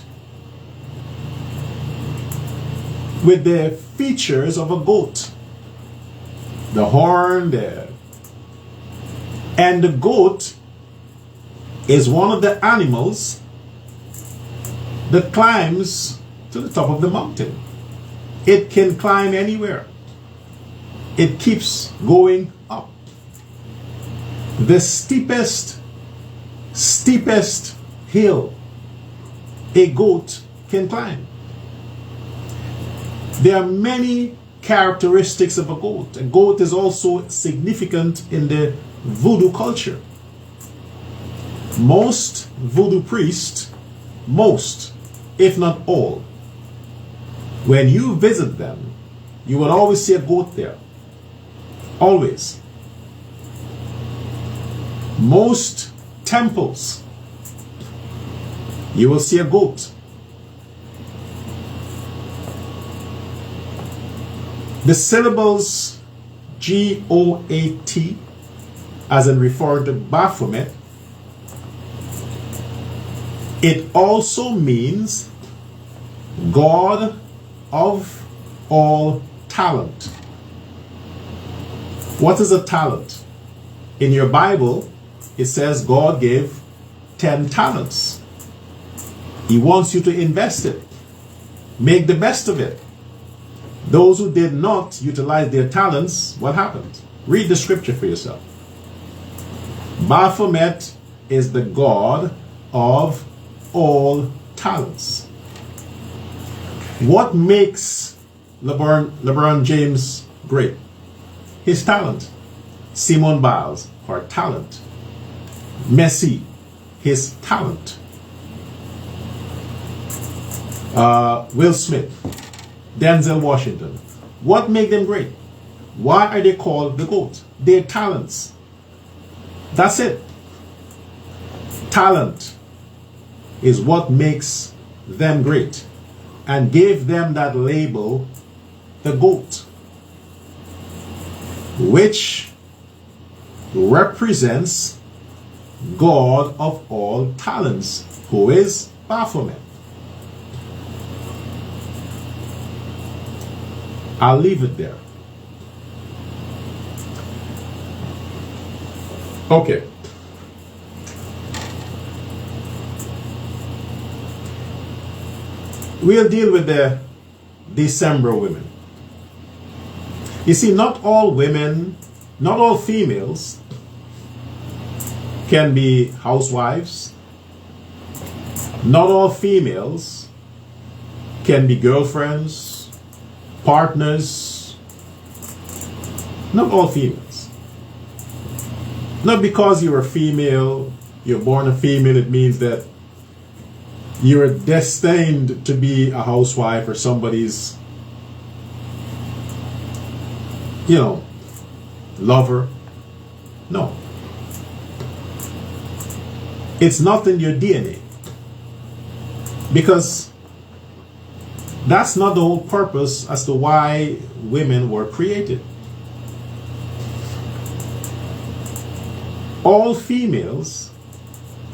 [SPEAKER 1] with the features of a goat. The horn, and the goat is one of the animals that climbs to the top of the mountain. It can climb anywhere. It keeps going up. The steepest hill a goat can climb. There are many characteristics of a goat. A goat is also significant in the voodoo culture. Most voodoo priests, if not all, when you visit them, you will always see a goat there. Always. Most temples, you will see a goat. The syllables G-O-A-T, as in referring to Baphomet, it also means God of all talent. What is a talent? In your Bible, it says God gave 10 talents. He wants you to invest it. Make the best of it. Those who did not utilize their talents, what happened? Read the scripture for yourself. Baphomet is the God of all talents. What makes LeBron James great? His talent. Simone Biles, her talent. Messi, his talent. Will Smith, Denzel Washington. What makes them great? Why are they called the GOAT? Their talents. That's it. Talent is what makes them great and gave them that label, the GOAT, which represents God of all talents, who is Baphomet. I'll leave it there. Okay. We'll deal with the December women. You see, not all women, not all females can be housewives. Not all females can be girlfriends, partners. Not all females. Not because you're a female, you're born a female, it means that you're destined to be a housewife or somebody's, lover. No. It's not in your DNA. Because that's not the whole purpose as to why women were created. All females,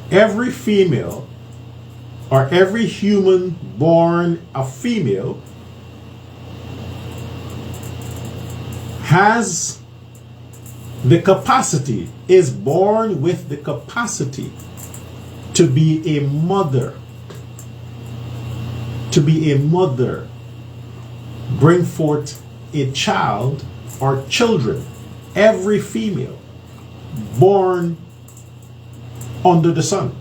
[SPEAKER 1] every female, or every human born a female has the capacity, is born with the capacity to be a mother. To be a mother, bring forth a child or children. Every female born under the sun.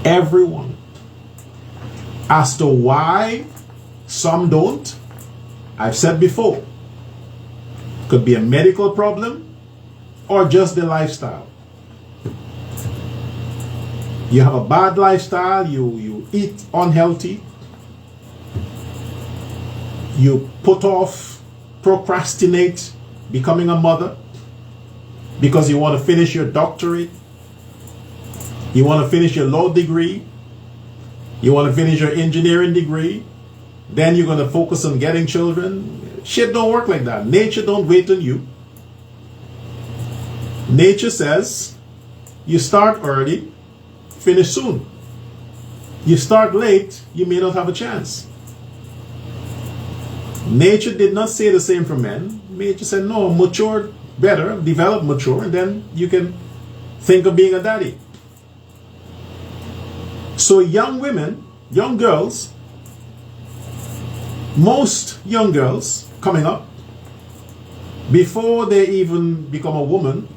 [SPEAKER 1] Everyone. As to why some don't, I've said before, could be a medical problem or just the lifestyle. You have a bad lifestyle, you eat unhealthy, you put off, procrastinate becoming a mother because you want to finish your doctorate, you want to finish your law degree, you want to finish your engineering degree, then you're going to focus on getting children. Shit don't work like that. Nature don't wait on you. Nature says you start early, finish soon. You start late, you may not have a chance. Nature did not say the same for men. Nature said, no, mature better, develop mature, and then you can think of being a daddy. So young women, young girls, most young girls coming up, before they even become a woman,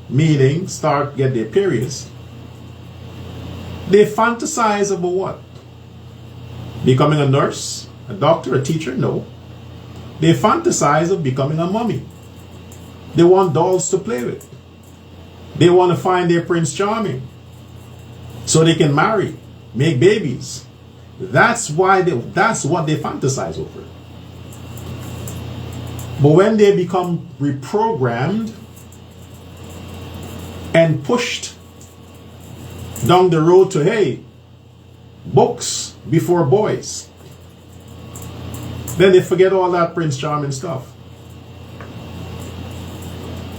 [SPEAKER 1] meaning get their periods, they fantasize about what? Becoming a nurse, a doctor, a teacher? No. They fantasize of becoming a mommy. They want dolls to play with. They want to find their Prince Charming so they can marry, make babies. That's what they fantasize over. But when they become reprogrammed and pushed down the road to, hey, books before boys, then they forget all that Prince Charming stuff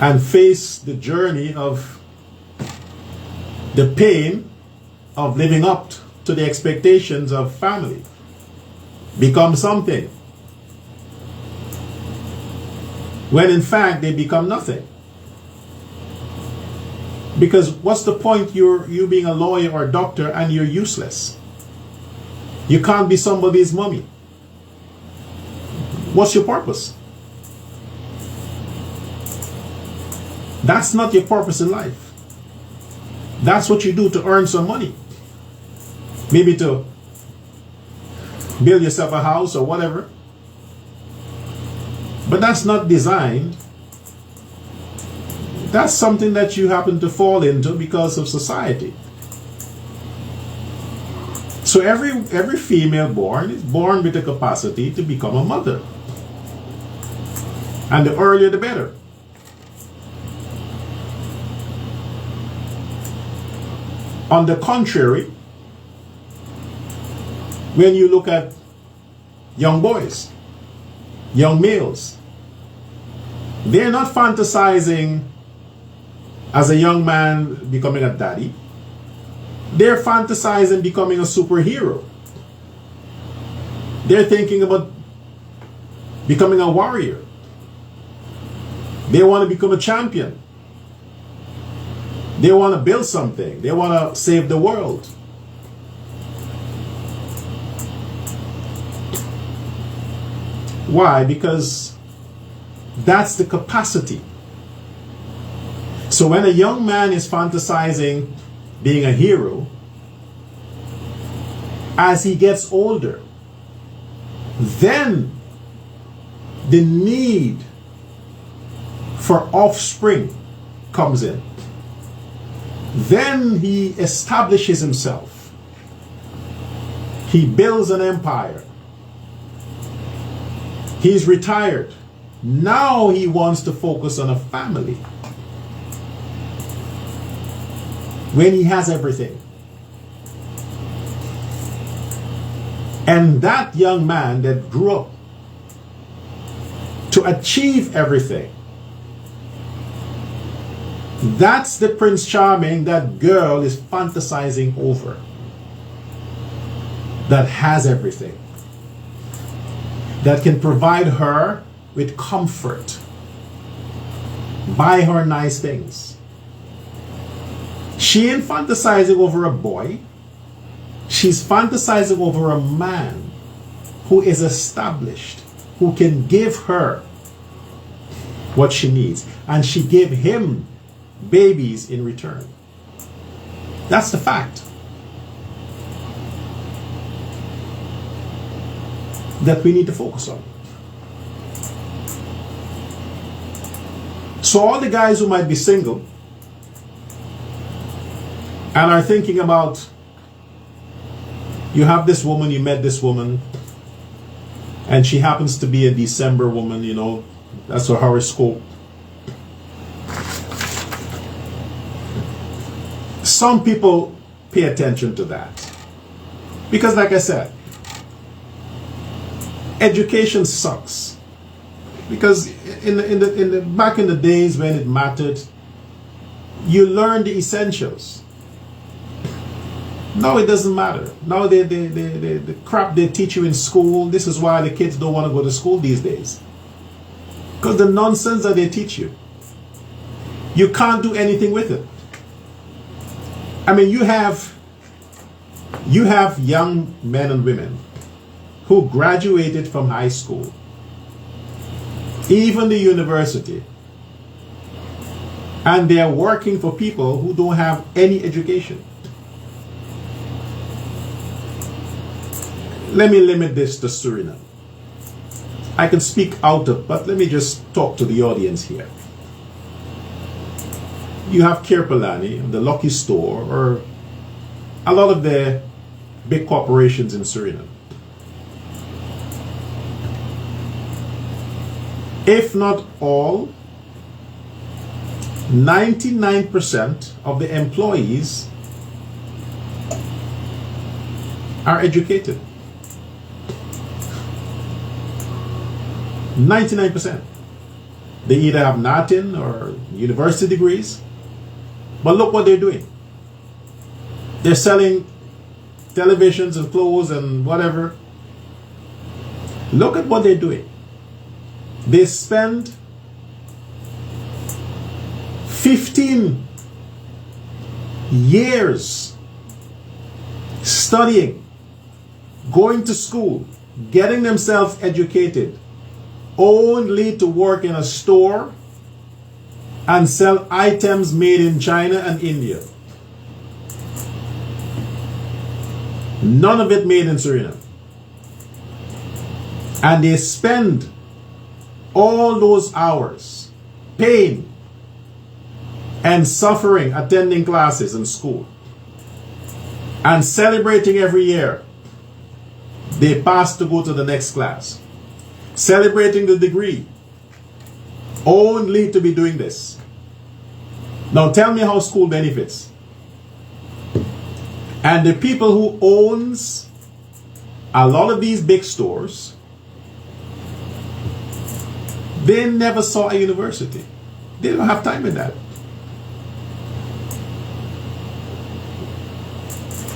[SPEAKER 1] and face the journey of the pain of living up to the expectations of family. Become something when in fact they become nothing. Because what's the point you being a lawyer or a doctor and you're useless? You can't be somebody's mommy. What's your purpose? That's not your purpose in life. That's what you do to earn some money. Maybe to build yourself a house or whatever. But that's not designed. That's something that you happen to fall into because of society. So every female born is born with the capacity to become a mother. And the earlier the better. On the contrary, When you look at young boys, young males, they're not fantasizing as a young man becoming a daddy. They're fantasizing becoming a superhero. They're thinking about becoming a warrior. They want to become a champion. They want to build something. They want to save the world. Why? Because that's the capacity. So when a young man is fantasizing being a hero, as he gets older, then the need for offspring comes in. Then he establishes himself. He builds an empire. He's retired. Now he wants to focus on a family. When he has everything. And that young man that grew up to achieve everything, that's the Prince Charming that girl is fantasizing over. That has everything. That can provide her with comfort. Buy her nice things. She ain't fantasizing over a boy. She's fantasizing over a man who is established, who can give her what she needs. And she gave him babies in return. That's the fact. That we need to focus on. So all the guys who might be single and are thinking about, you have this woman, you met this woman, and she happens to be a December woman, you know, that's her horoscope. Some people pay attention to that. Because like I said, education sucks. Because back in the days when it mattered, you learned the essentials. Now it doesn't matter. Now the crap they teach you in school, this is why the kids don't want to go to school these days. Because the nonsense that they teach you, you can't do anything with it. I mean, you have young men and women who graduated from high school, even the university, and they are working for people who don't have any education. Let me limit this to Suriname. I can speak out of, but let me just talk to the audience here. You have Kirpalani, the Lucky Store, or a lot of the big corporations in Suriname. If not all, 99% of the employees are educated. 99%. They either have nothing or university degrees. But look what they're doing. They're selling televisions and clothes and whatever. Look at what they're doing. They spend 15 years studying, going to school, getting themselves educated, only to work in a store and sell items made in China and India. None of it made in Suriname. And they spend all those hours, pain and suffering, attending classes in school and celebrating every year they pass to go to the next class, celebrating the degree, only to be doing this. Now tell me how school benefits. And the people who owns A lot of these big stores, they never saw a university. They don't have time in that.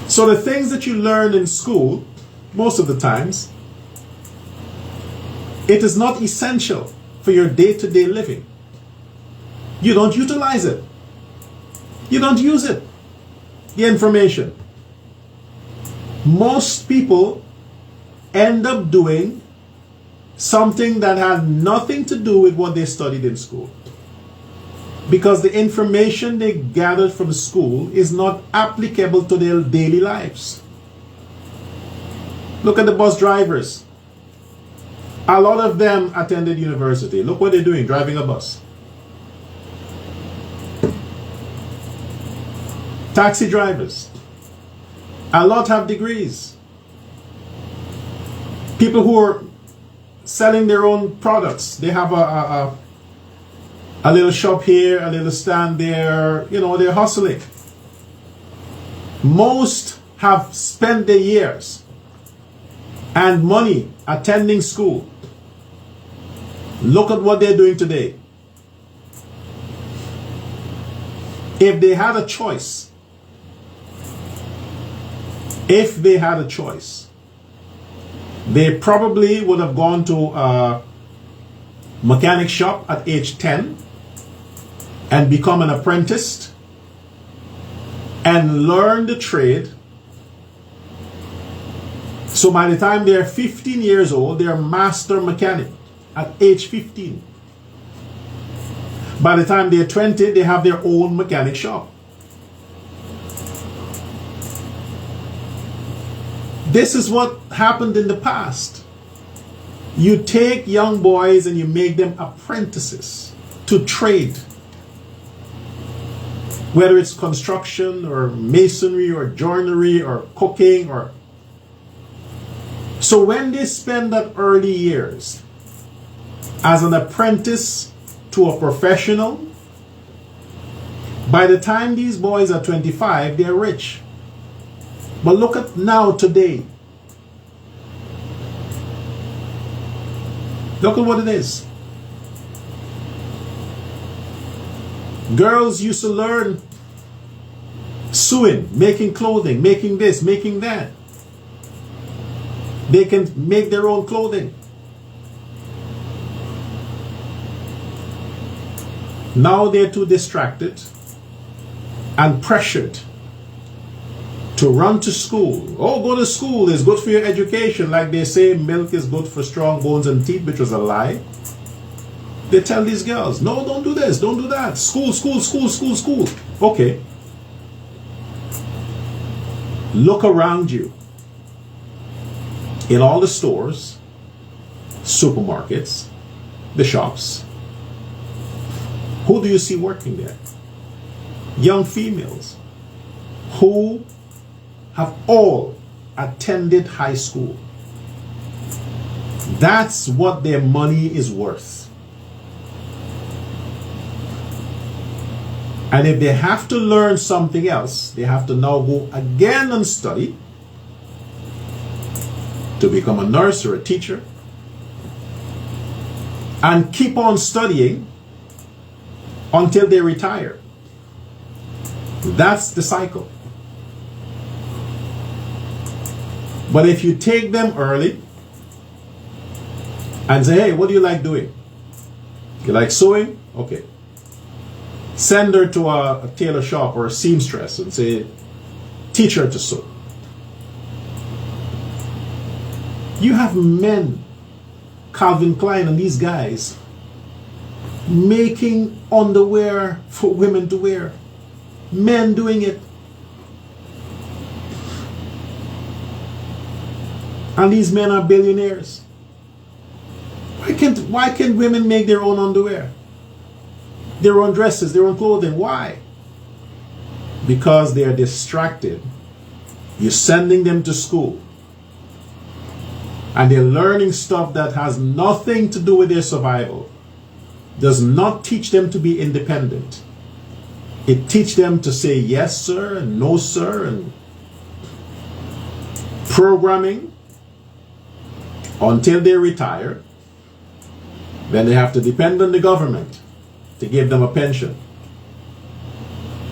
[SPEAKER 1] So the things that you learn in school, most of the times, it is not essential for your day-to-day living. You don't utilize it. You don't use it. The information. Most people end up doing something that had nothing to do with what they studied in school. Because the information they gathered from school is not applicable to their daily lives. Look at the bus drivers. A lot of them attended university. Look what they're doing, driving a bus. Taxi drivers. A lot have degrees. People who are selling their own products. They have a little shop here, a little stand there. You know, they're hustling. Most have spent their years and money attending school. Look at what they're doing today. If they had a choice, they probably would have gone to a mechanic shop at age 10 and become an apprentice and learn the trade. So by the time they're 15 years old, they're a master mechanic at age 15. By the time they're 20, they have their own mechanic shop. This is what happened in the past. You take young boys and you make them apprentices to trade. Whether it's construction or masonry or joinery or cooking or... So when they spend that early years as an apprentice to a professional, by the time these boys are 25, they're rich. But look at now today. Look at what it is. Girls used to learn sewing, making clothing, making this, making that. They can make their own clothing. Now they're too distracted and pressured to run to school. Oh, go to school, it's good for your education. Like they say milk is good for strong bones and teeth, which was a lie. They tell these girls, no, don't do this, don't do that. School, school, school, school, school. Okay. Look around you. In all the stores, supermarkets, the shops, who do you see working there? Young females who have all attended high school. That's what their money is worth. And if they have to learn something else, they have to now go again and study to become a nurse or a teacher and keep on studying until they retire. That's the cycle. But if you take them early and say, hey, what do you like doing? You like sewing? Okay. Send her to a tailor shop or a seamstress and say, teach her to sew. You have men, Calvin Klein and these guys, making underwear for women to wear. Men doing it. And these men are billionaires. Why can't women make their own underwear? Their own dresses, their own clothing? Why? Because they are distracted. You're sending them to school. And they're learning stuff that has nothing to do with their survival. Does not teach them to be independent. It teaches them to say yes, sir, and no, sir, and programming. until they retire. Then they have to depend on the government to give them a pension.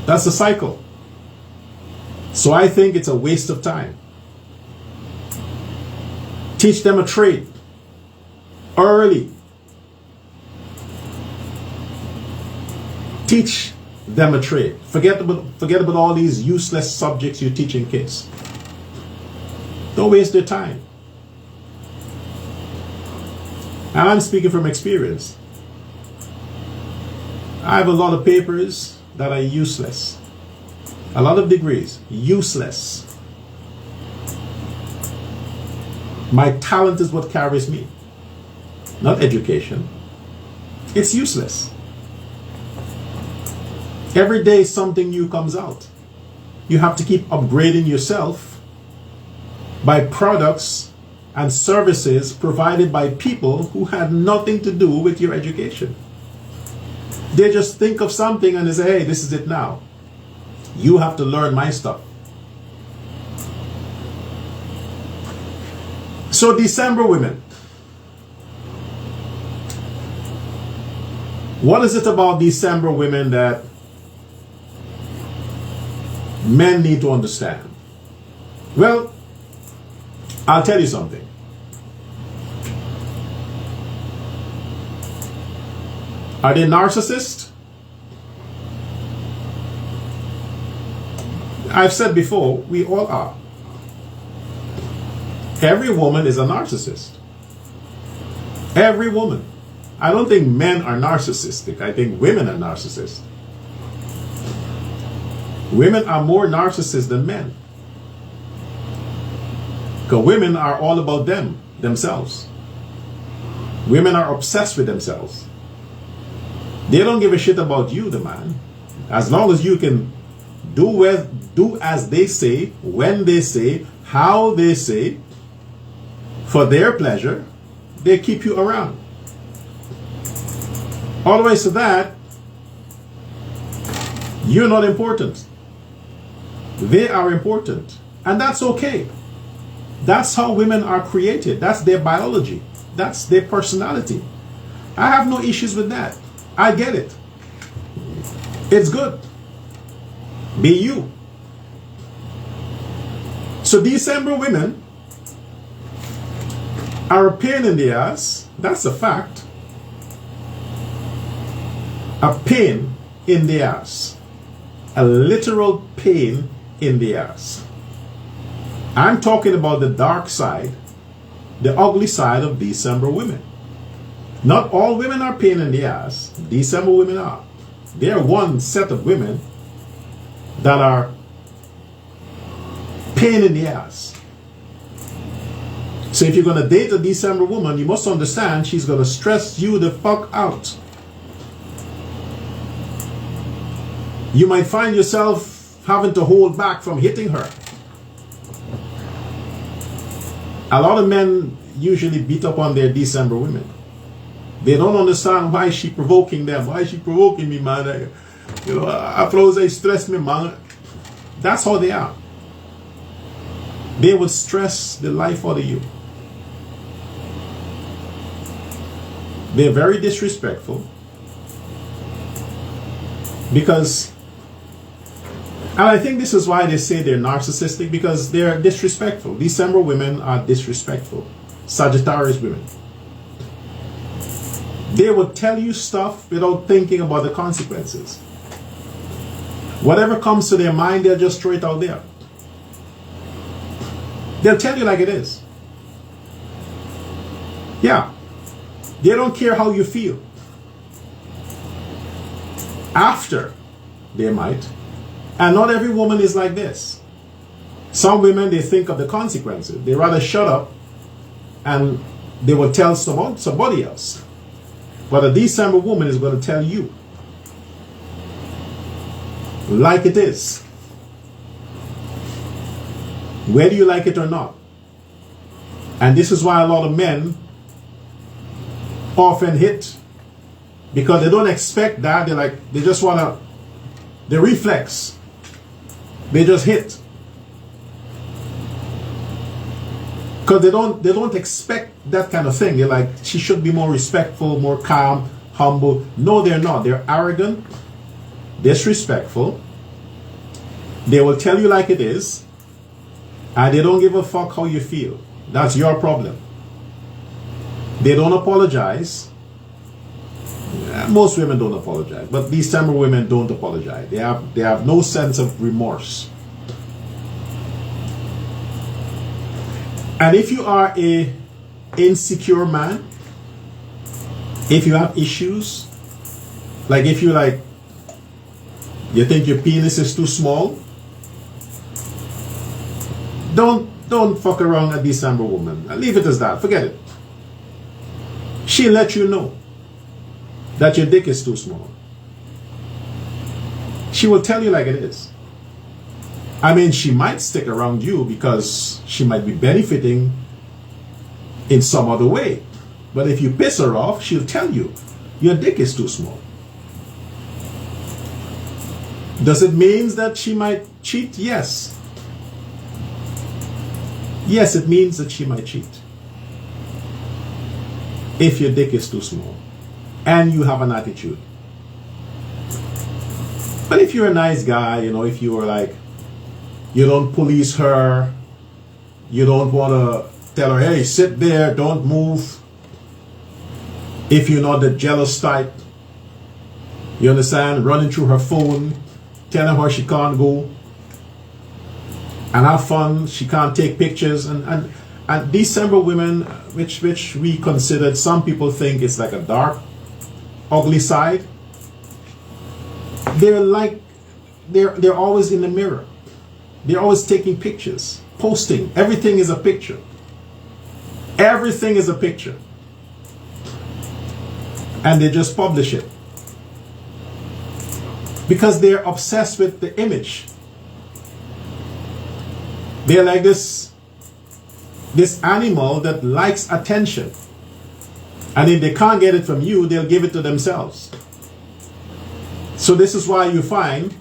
[SPEAKER 1] That's the cycle. So I think it's a waste of time. Teach them a trade early. Teach them a trade. Forget about all these useless subjects you're teaching kids. Don't waste their time. And I'm speaking from experience. I have a lot of papers that are useless. A lot of degrees, useless. My talent is what carries me, not education. It's useless. Every day something new comes out. You have to keep upgrading yourself by products and services provided by people who had nothing to do with your education. They just think of something and they say, hey, this is it now. You have to learn my stuff. So December women. What is it about December women that men need to understand? Well, I'll tell you something. Are they narcissists? I've said before, we all are. Every woman is a narcissist. Every woman. I don't think men are narcissistic. I think women are narcissists. Women are more narcissists than men. Because women are all about themselves. Women are obsessed with themselves. They don't give a shit about you, the man. As long as you can do as they say, when they say, how they say, for their pleasure, they keep you around. Otherwise to that, you're not important. They are important. And that's okay. That's how women are created. That's their biology. That's their personality. I have no issues with that. I get it. It's good. Be you. So December women are a pain in the ass. That's a fact. A pain in the ass. A literal pain in the ass. I'm talking about the dark side, the ugly side of December women. Not all women are pain in the ass. December women are. There are one set of women that are pain in the ass. So if you're going to date a December woman, you must understand she's going to stress you the fuck out. You might find yourself having to hold back from hitting her. A lot of men usually beat up on their December women. They don't understand why she provoking them. Why is she provoking me, man? After they stress me, man. That's how they are. They will stress the life out of you. They're very disrespectful. Because, and I think this is why they say they're narcissistic, because they're disrespectful. December women are disrespectful. Sagittarius women. They will tell you stuff without thinking about the consequences. Whatever comes to their mind, they'll just throw it out there. They'll tell you like it is. Yeah. They don't care how you feel. After, they might. And not every woman is like this. Some women, they think of the consequences. They rather shut up and they will tell somebody else. But a December woman is going to tell you like it is. Whether you like it or not. And this is why a lot of men often hit. Because they don't expect that. They just want to, they reflex. They just hit. Because they don't expect that kind of thing. They're like, she should be more respectful, more calm, humble. No, they're not. They're arrogant, disrespectful. They will tell you like it is, and they don't give a fuck how you feel. That's your problem. They don't apologize. Most women don't apologize, but these type of women don't apologize. They have no sense of remorse. And if you are a insecure man, if you have issues, like if you you think your penis is too small, don't fuck around a December woman. Leave it as that. Forget it. She'll let you know that your dick is too small. She will tell you like it is. I mean, she might stick around you because she might be benefiting in some other way. But if you piss her off, she'll tell you your dick is too small. Does it mean that she might cheat? Yes. Yes, it means that she might cheat. If your dick is too small and you have an attitude. But if you're a nice guy, if you were like, you don't police her, you don't want to tell her, hey, sit there, don't move. If you're not the jealous type, you understand, running through her phone, telling her she can't go, and have fun, she can't take pictures, and December women, which we considered, some people think it's like a dark, ugly side. They're always in the mirror. They're always taking pictures, posting. Everything is a picture. Everything is a picture. And they just publish it. Because they're obsessed with the image. They're like this animal that likes attention. And if they can't get it from you, they'll give it to themselves. So this is why you find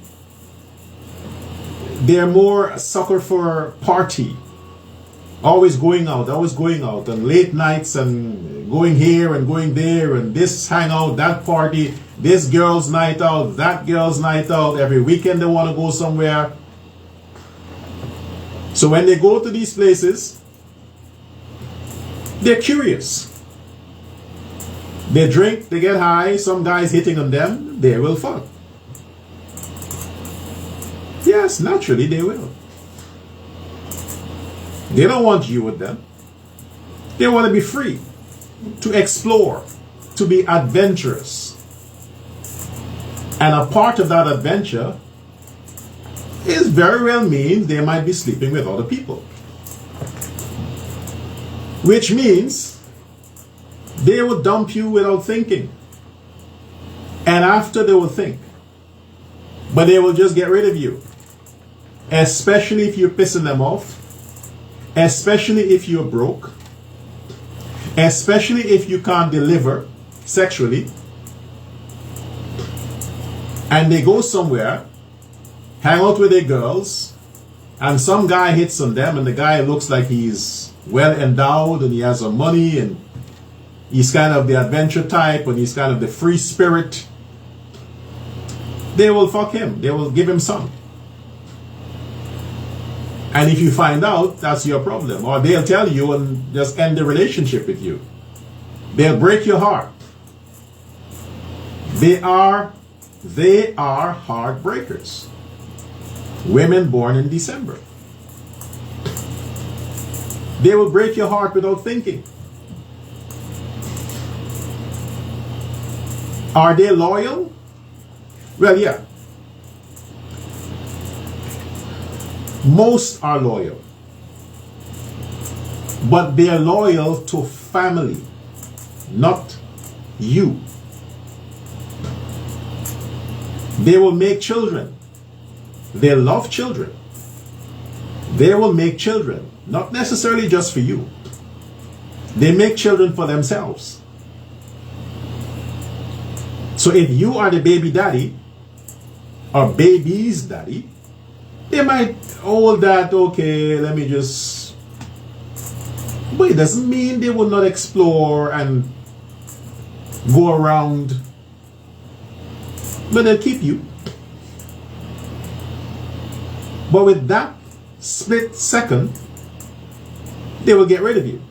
[SPEAKER 1] they're more a sucker for party. Always going out and late nights and going here and going there and this hangout, that party, this girl's night out, that girl's night out. Every weekend they want to go somewhere. So when they go to these places, they're curious. They drink, they get high, some guy's hitting on them, they will fuck. Yes, naturally they will. They don't want you with them. They want to be free, to explore, to be adventurous. And a part of that adventure is very well means they might be sleeping with other people. Which means they will dump you without thinking. And after they will think. But they will just get rid of you. Especially if you're pissing them off. Especially if you're broke. Especially if you can't deliver sexually. And they go somewhere, hang out with their girls, and some guy hits on them, and the guy looks like he's well endowed and he has some money and he's kind of the adventure type and he's kind of the free spirit. They will fuck him. They will give him some. And if you find out, that's your problem. Or they'll tell you and just end the relationship with you. They'll break your heart. They are heartbreakers. Women born in December. They will break your heart without thinking. Are they loyal? Well, yeah. Most are loyal. But they are loyal to family, not you. They will make children. They love children. They will make children, not necessarily just for you. They make children for themselves. So if you are the baby daddy, or baby's daddy, they might hold that, okay, let me just But it doesn't mean they will not explore and go around. But they'll keep you. But with that split second, they will get rid of you.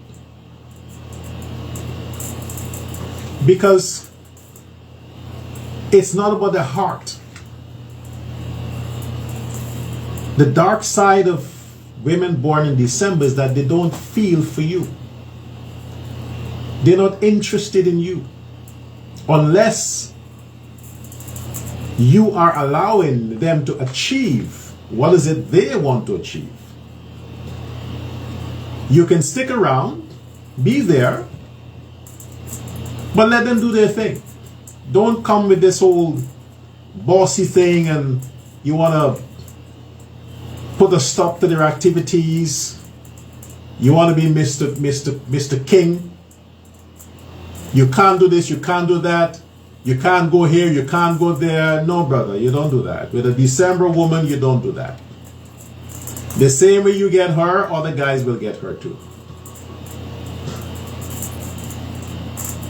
[SPEAKER 1] Because it's not about the heart. The dark side of women born in December is that they don't feel for you. They're not interested in you. Unless you are allowing them to achieve what is it they want to achieve. You can stick around, be there, but let them do their thing. Don't come with this whole bossy thing and you want to put a stop to their activities. You want to be Mr. King. You can't do this, you can't do that. You can't go here, you can't go there. No, brother, you don't do that. With a December woman, you don't do that. The same way you get her, other guys will get her too.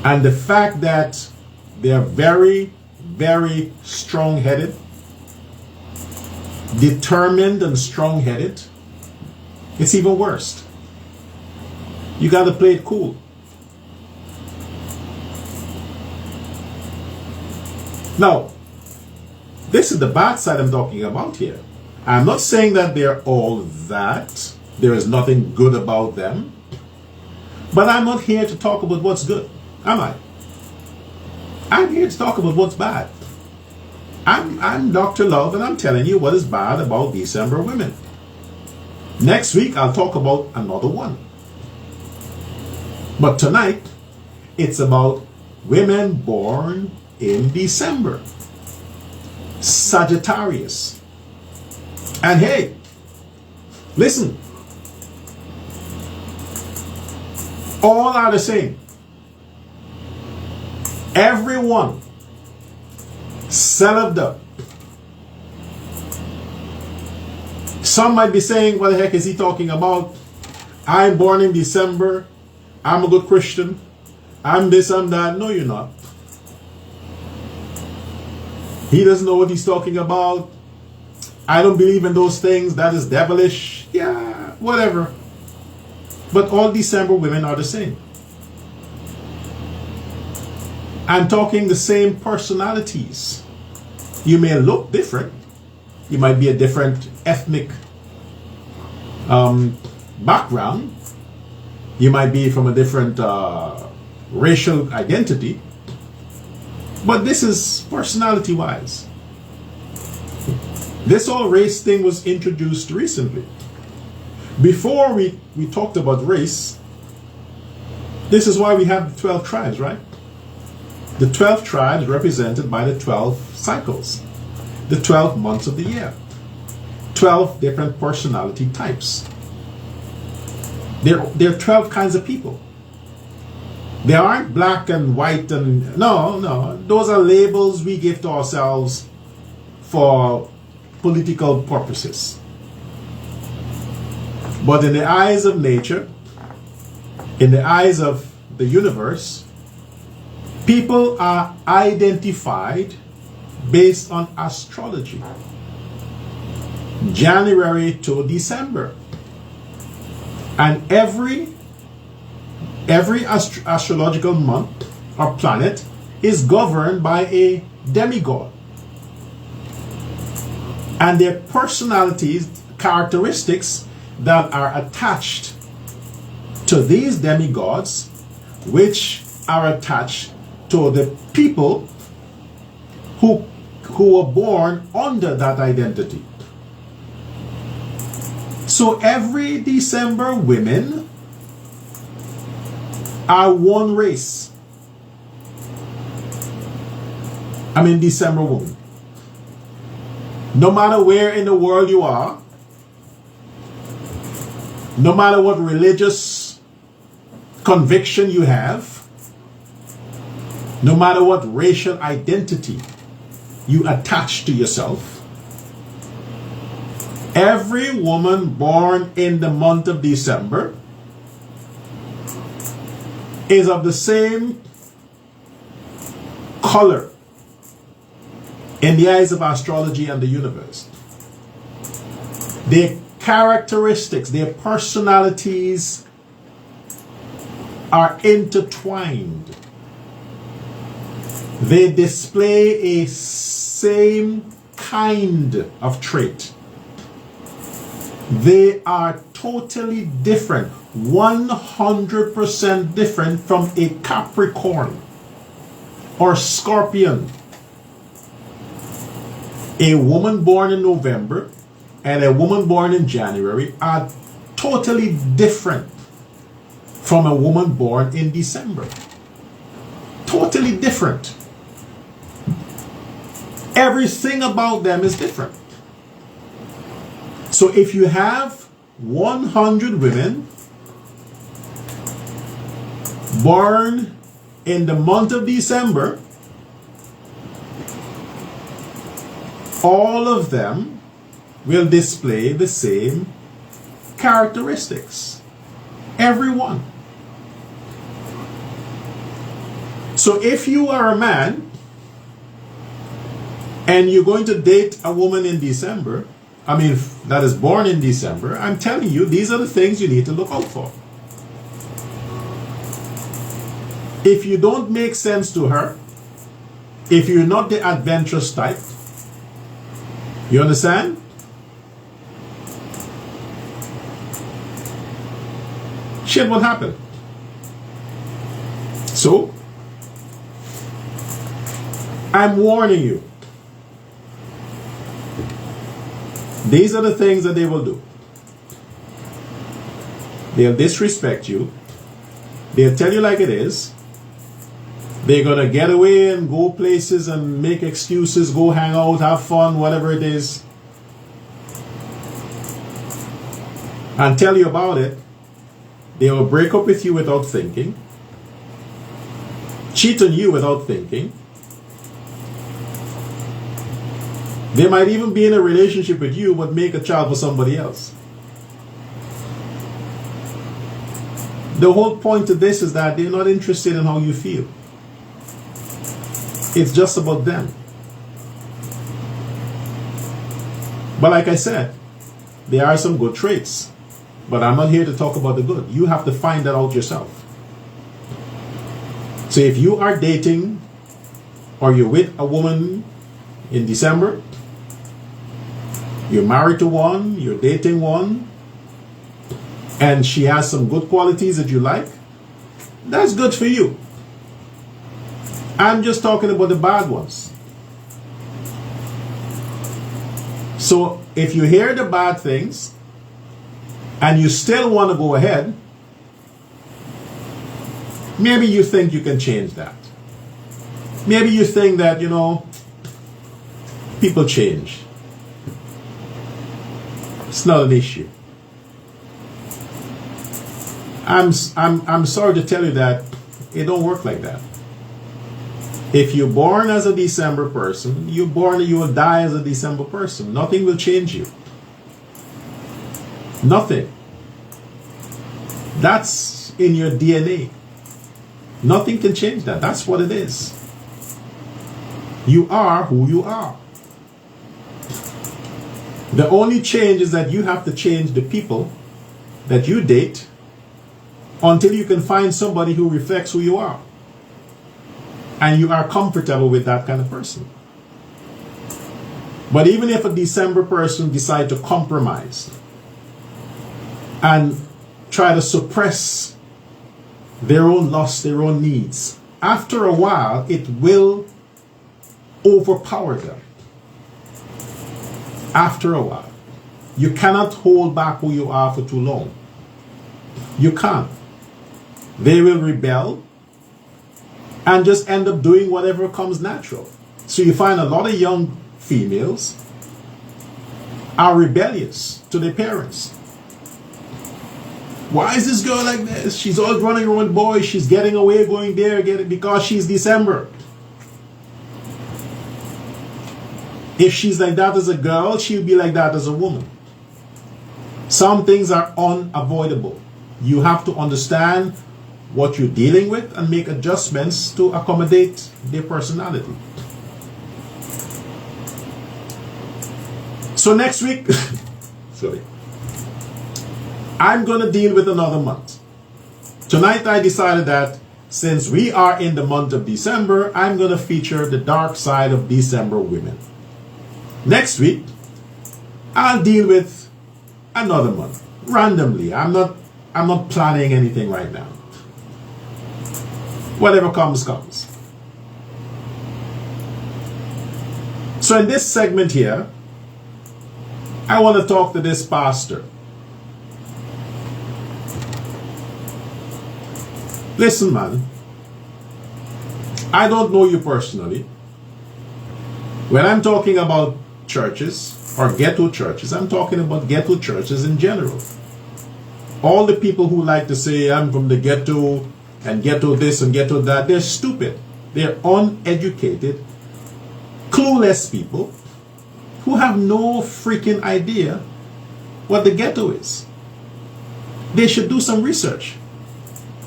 [SPEAKER 1] And the fact that they're very, very strong-headed, determined and strong-headed, it's even worse. You got to play it cool. Now, this is the bad side I'm talking about here. I'm not saying that they're all that. There is nothing good about them. But I'm not here to talk about what's good, am I? I'm here to talk about what's bad. I'm Dr. Love, and I'm telling you what is bad about December women. Next week, I'll talk about another one. But tonight, it's about women born in December. Sagittarius. And hey, listen. All are the same. Everyone celibate up. Some might be saying, what the heck is he talking about? I'm born in December. I'm a good Christian. I'm this, I'm that. No, you're not. He doesn't know what he's talking about. I don't believe in those things. That is devilish. Yeah, whatever. But all December women are the same. I'm talking the same personalities. You may look different. You might be a different ethnic background. You might be from a different racial identity. But this is personality-wise. This whole race thing was introduced recently. Before we talked about race, this is why we have the 12 tribes, right? The 12 tribes represented by the 12 cycles, the 12 months of the year, 12 different personality types. There are 12 kinds of people. They aren't black and white and no. Those are labels we give to ourselves for political purposes. But in the eyes of nature, in the eyes of the universe, people are identified based on astrology. January to December. And every astrological month or planet is governed by a demigod. And their personalities, characteristics that are attached to these demigods, which are attached to the people who were born under that identity. So every December women are one race. I mean December woman. No matter where in the world you are, no matter what religious conviction you have, no matter what racial identity you attach to yourself, every woman born in the month of December is of the same color in the eyes of astrology and the universe. Their characteristics, their personalities are intertwined. They display a same kind of trait. They are totally different, 100% different from a Capricorn or Scorpion. A woman born in November and a woman born in January are totally different from a woman born in December. Totally different. Everything about them is different. So if you have 100 women born in the month of December, all of them will display the same characteristics. Everyone. So if you are a man and you're going to date a woman in December, that is born in December, I'm telling you, these are the things you need to look out for. If you don't make sense to her, if you're not the adventurous type, you understand? Shit will happen. So, I'm warning you. These are the things that they will do. They'll disrespect you. They'll tell you like it is. They're going to get away and go places and make excuses, go hang out, have fun, whatever it is, and tell you about it. They will break up with you without thinking, cheat on you without thinking. They might even be in a relationship with you but make a child for somebody else. The whole point of this is that they're not interested in how you feel. It's just about them. But like I said, there are some good traits. But I'm not here to talk about the good. You have to find that out yourself. So if you are dating or you're with a woman in December, you're married to one, you're dating one, and she has some good qualities that you like, that's good for you. I'm just talking about the bad ones. So if you hear the bad things and you still want to go ahead, maybe you think you can change that. Maybe you think that, people change. It's not an issue. I'm sorry to tell you that it don't work like that. If you're born as a December person, you will die as a December person. Nothing will change you. Nothing. That's in your DNA. Nothing can change that. That's what it is. You are who you are. The only change is that you have to change the people that you date until you can find somebody who reflects who you are. And you are comfortable with that kind of person. But even if a December person decides to compromise and try to suppress their own lusts, their own needs, after a while, it will overpower them. After a while. You cannot hold back who you are for too long. You can't. They will rebel and just end up doing whatever comes natural. So you find a lot of young females are rebellious to their parents. Why is this girl like this? She's always running around boys. She's getting away, going there, because she's December. If she's like that as a girl, she'll be like that as a woman. Some things are unavoidable. You have to understand what you're dealing with and make adjustments to accommodate their personality. So next week, sorry, I'm going to deal with another month. Tonight I decided that since we are in the month of December, I'm going to feature the dark side of December women. Next week, I'll deal with another month randomly. I'm not planning anything right now. Whatever comes, comes. So in this segment here, I want to talk to this pastor. Listen, man, I don't know you personally. When I'm talking about churches or ghetto churches, I'm talking about ghetto churches in general. All the people who like to say I'm from the ghetto and ghetto this and ghetto that, they're stupid. They're uneducated, clueless people who have no freaking idea what the ghetto is. They should do some research.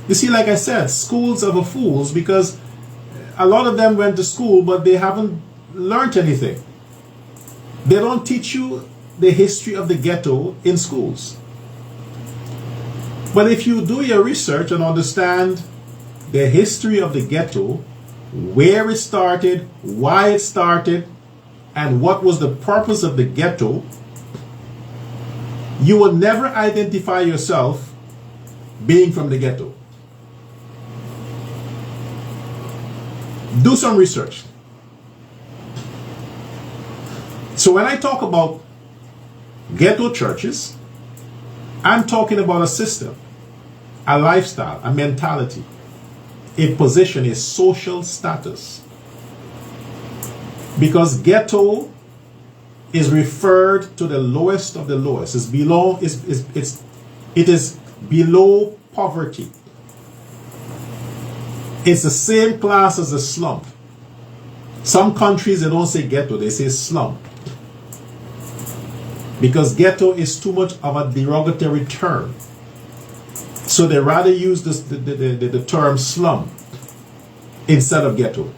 [SPEAKER 1] You see, like I said, schools are for fools, because a lot of them went to school, but they haven't learned anything. They don't teach you the history of the ghetto in schools. But if you do your research and understand the history of the ghetto, where it started, why it started, and what was the purpose of the ghetto, you will never identify yourself being from the ghetto. Do some research. So when I talk about ghetto churches, I'm talking about a system, a lifestyle, a mentality, a position, a social status. Because ghetto is referred to the lowest of the lowest. It is below poverty. It's the same class as a slum. Some countries, they don't say ghetto, they say slum. Because ghetto is too much of a derogatory term. So they rather use the term slum instead of ghetto.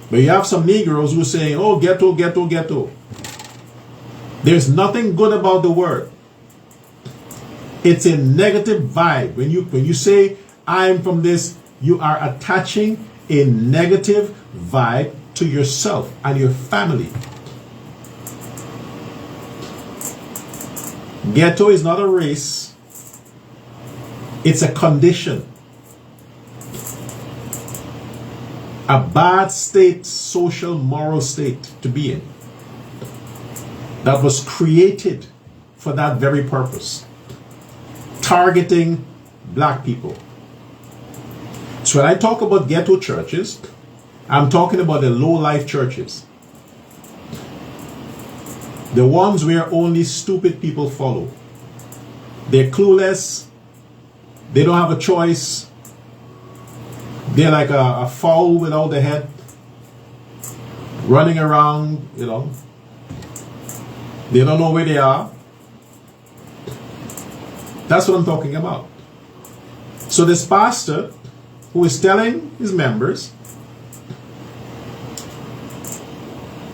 [SPEAKER 1] But you have some Negroes who say, oh, ghetto, ghetto, ghetto. There's nothing good about the word. It's a negative vibe. When you say, I'm from this, you are attaching a negative vibe to yourself and your family. Ghetto is not a race. It's a condition. A bad state, social, moral state to be in. That was created for that very purpose. Targeting black people. So when I talk about ghetto churches, I'm talking about the low-life churches. The ones where only stupid people follow. They're clueless. They don't have a choice. They're like a fowl without a head. Running around, you know. They don't know where they are. That's what I'm talking about. So this pastor who is telling his members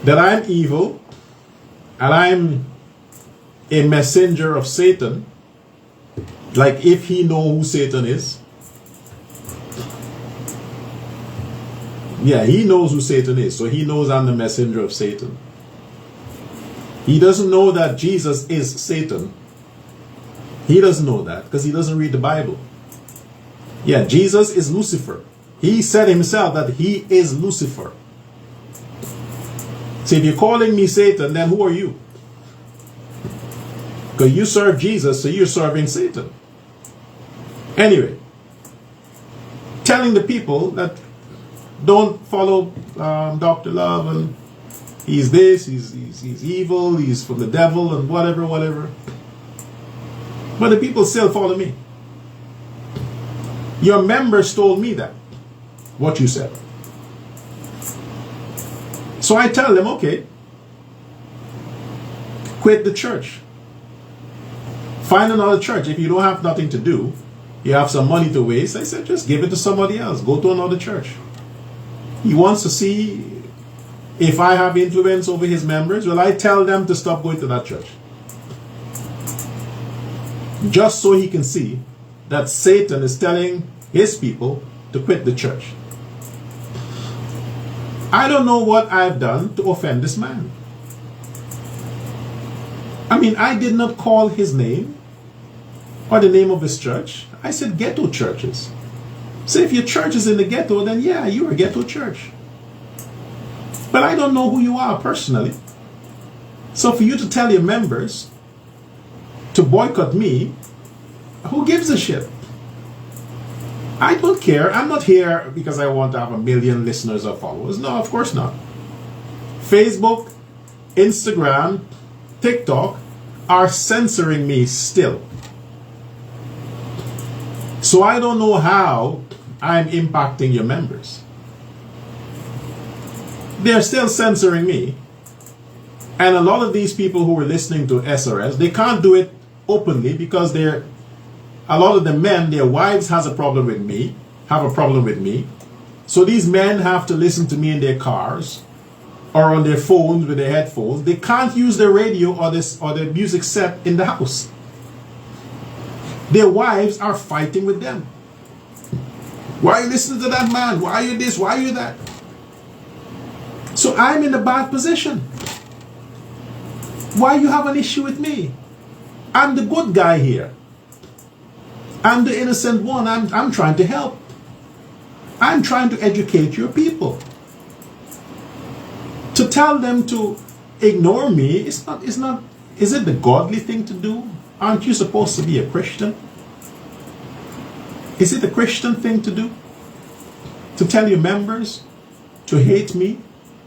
[SPEAKER 1] that I'm evil and I'm a messenger of Satan, like if he knows who Satan is. Yeah, he knows who Satan is, so he knows I'm the messenger of Satan. He doesn't know that Jesus is Satan. He doesn't know that because he doesn't read the Bible. Yeah, Jesus is Lucifer. He said himself that he is Lucifer. So if you're calling me Satan, then who are you? Because you serve Jesus, so you're serving Satan. Anyway, telling the people that don't follow Dr. Love and he's this, he's evil, he's from the devil and whatever. But the people still follow me. Your members told me that, what you said. So I tell them, okay, quit the church. Find another church. If you don't have nothing to do, you have some money to waste. I said, just give it to somebody else. Go to another church. He wants to see if I have influence over his members. Well, I tell them to stop going to that church. Just so he can see that Satan is telling his people to quit the church. I don't know what I've done to offend this man. I mean, I did not call his name or the name of his church. I said ghetto churches. So if your church is in the ghetto, then yeah, you're a ghetto church. But I don't know who you are personally. So for you to tell your members to boycott me, who gives a shit? I don't care. I'm not here because I want to have 1 million listeners or followers. No, of course not. Facebook, Instagram, TikTok are censoring me still. So I don't know how I'm impacting your members. They're still censoring me. And a lot of these people who are listening to SRS, they can't do it openly because a lot of the men, their wives have a problem with me. So these men have to listen to me in their cars or on their phones with their headphones. They can't use their radio or their music set in the house. Their wives are fighting with them. Why are you listening to that man? Why are you this? Why are you that? So I'm in a bad position. Why you have an issue with me? I'm the good guy here. I'm the innocent one. I'm trying to help. I'm trying to educate your people. To tell them to ignore me is it the godly thing to do? Aren't you supposed to be a Christian? Is it a Christian thing to do? To tell your members to hate me?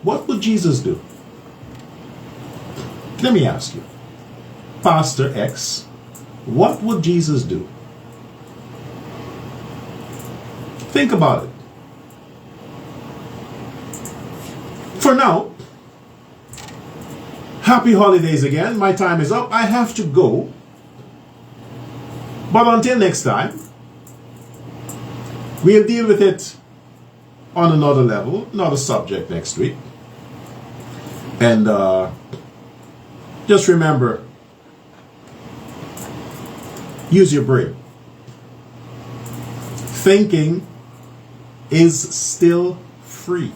[SPEAKER 1] What would Jesus do? Let me ask you, Pastor X, what would Jesus do? Think about it. For now, happy holidays again. My time is up. I have to go. But until next time, we'll deal with it on another level, another subject next week. And just remember, use your brain. Thinking is still free.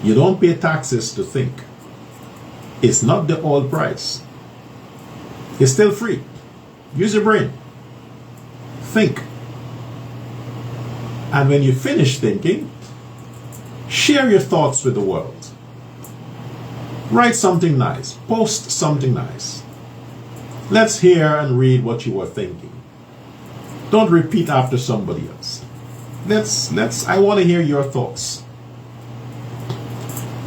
[SPEAKER 1] You don't pay taxes to think. It's not the old price. It's still free. Use your brain. Think. And when you finish thinking, share your thoughts with the world. Write something nice. Post something nice. Let's hear and read what you were thinking. Don't repeat after somebody else. I want to hear your thoughts.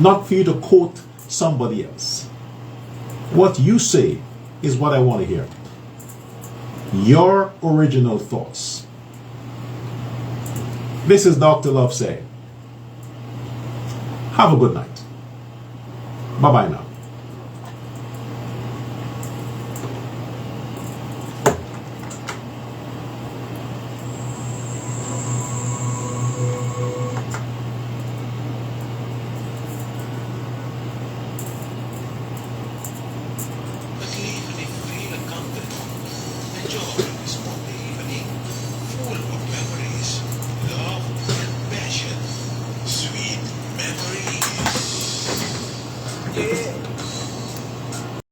[SPEAKER 1] Not for you to quote somebody else. What you say is what I want to hear. Your original thoughts. This is Dr. Love saying, have a good night. Bye-bye now.
[SPEAKER 2] Yeah.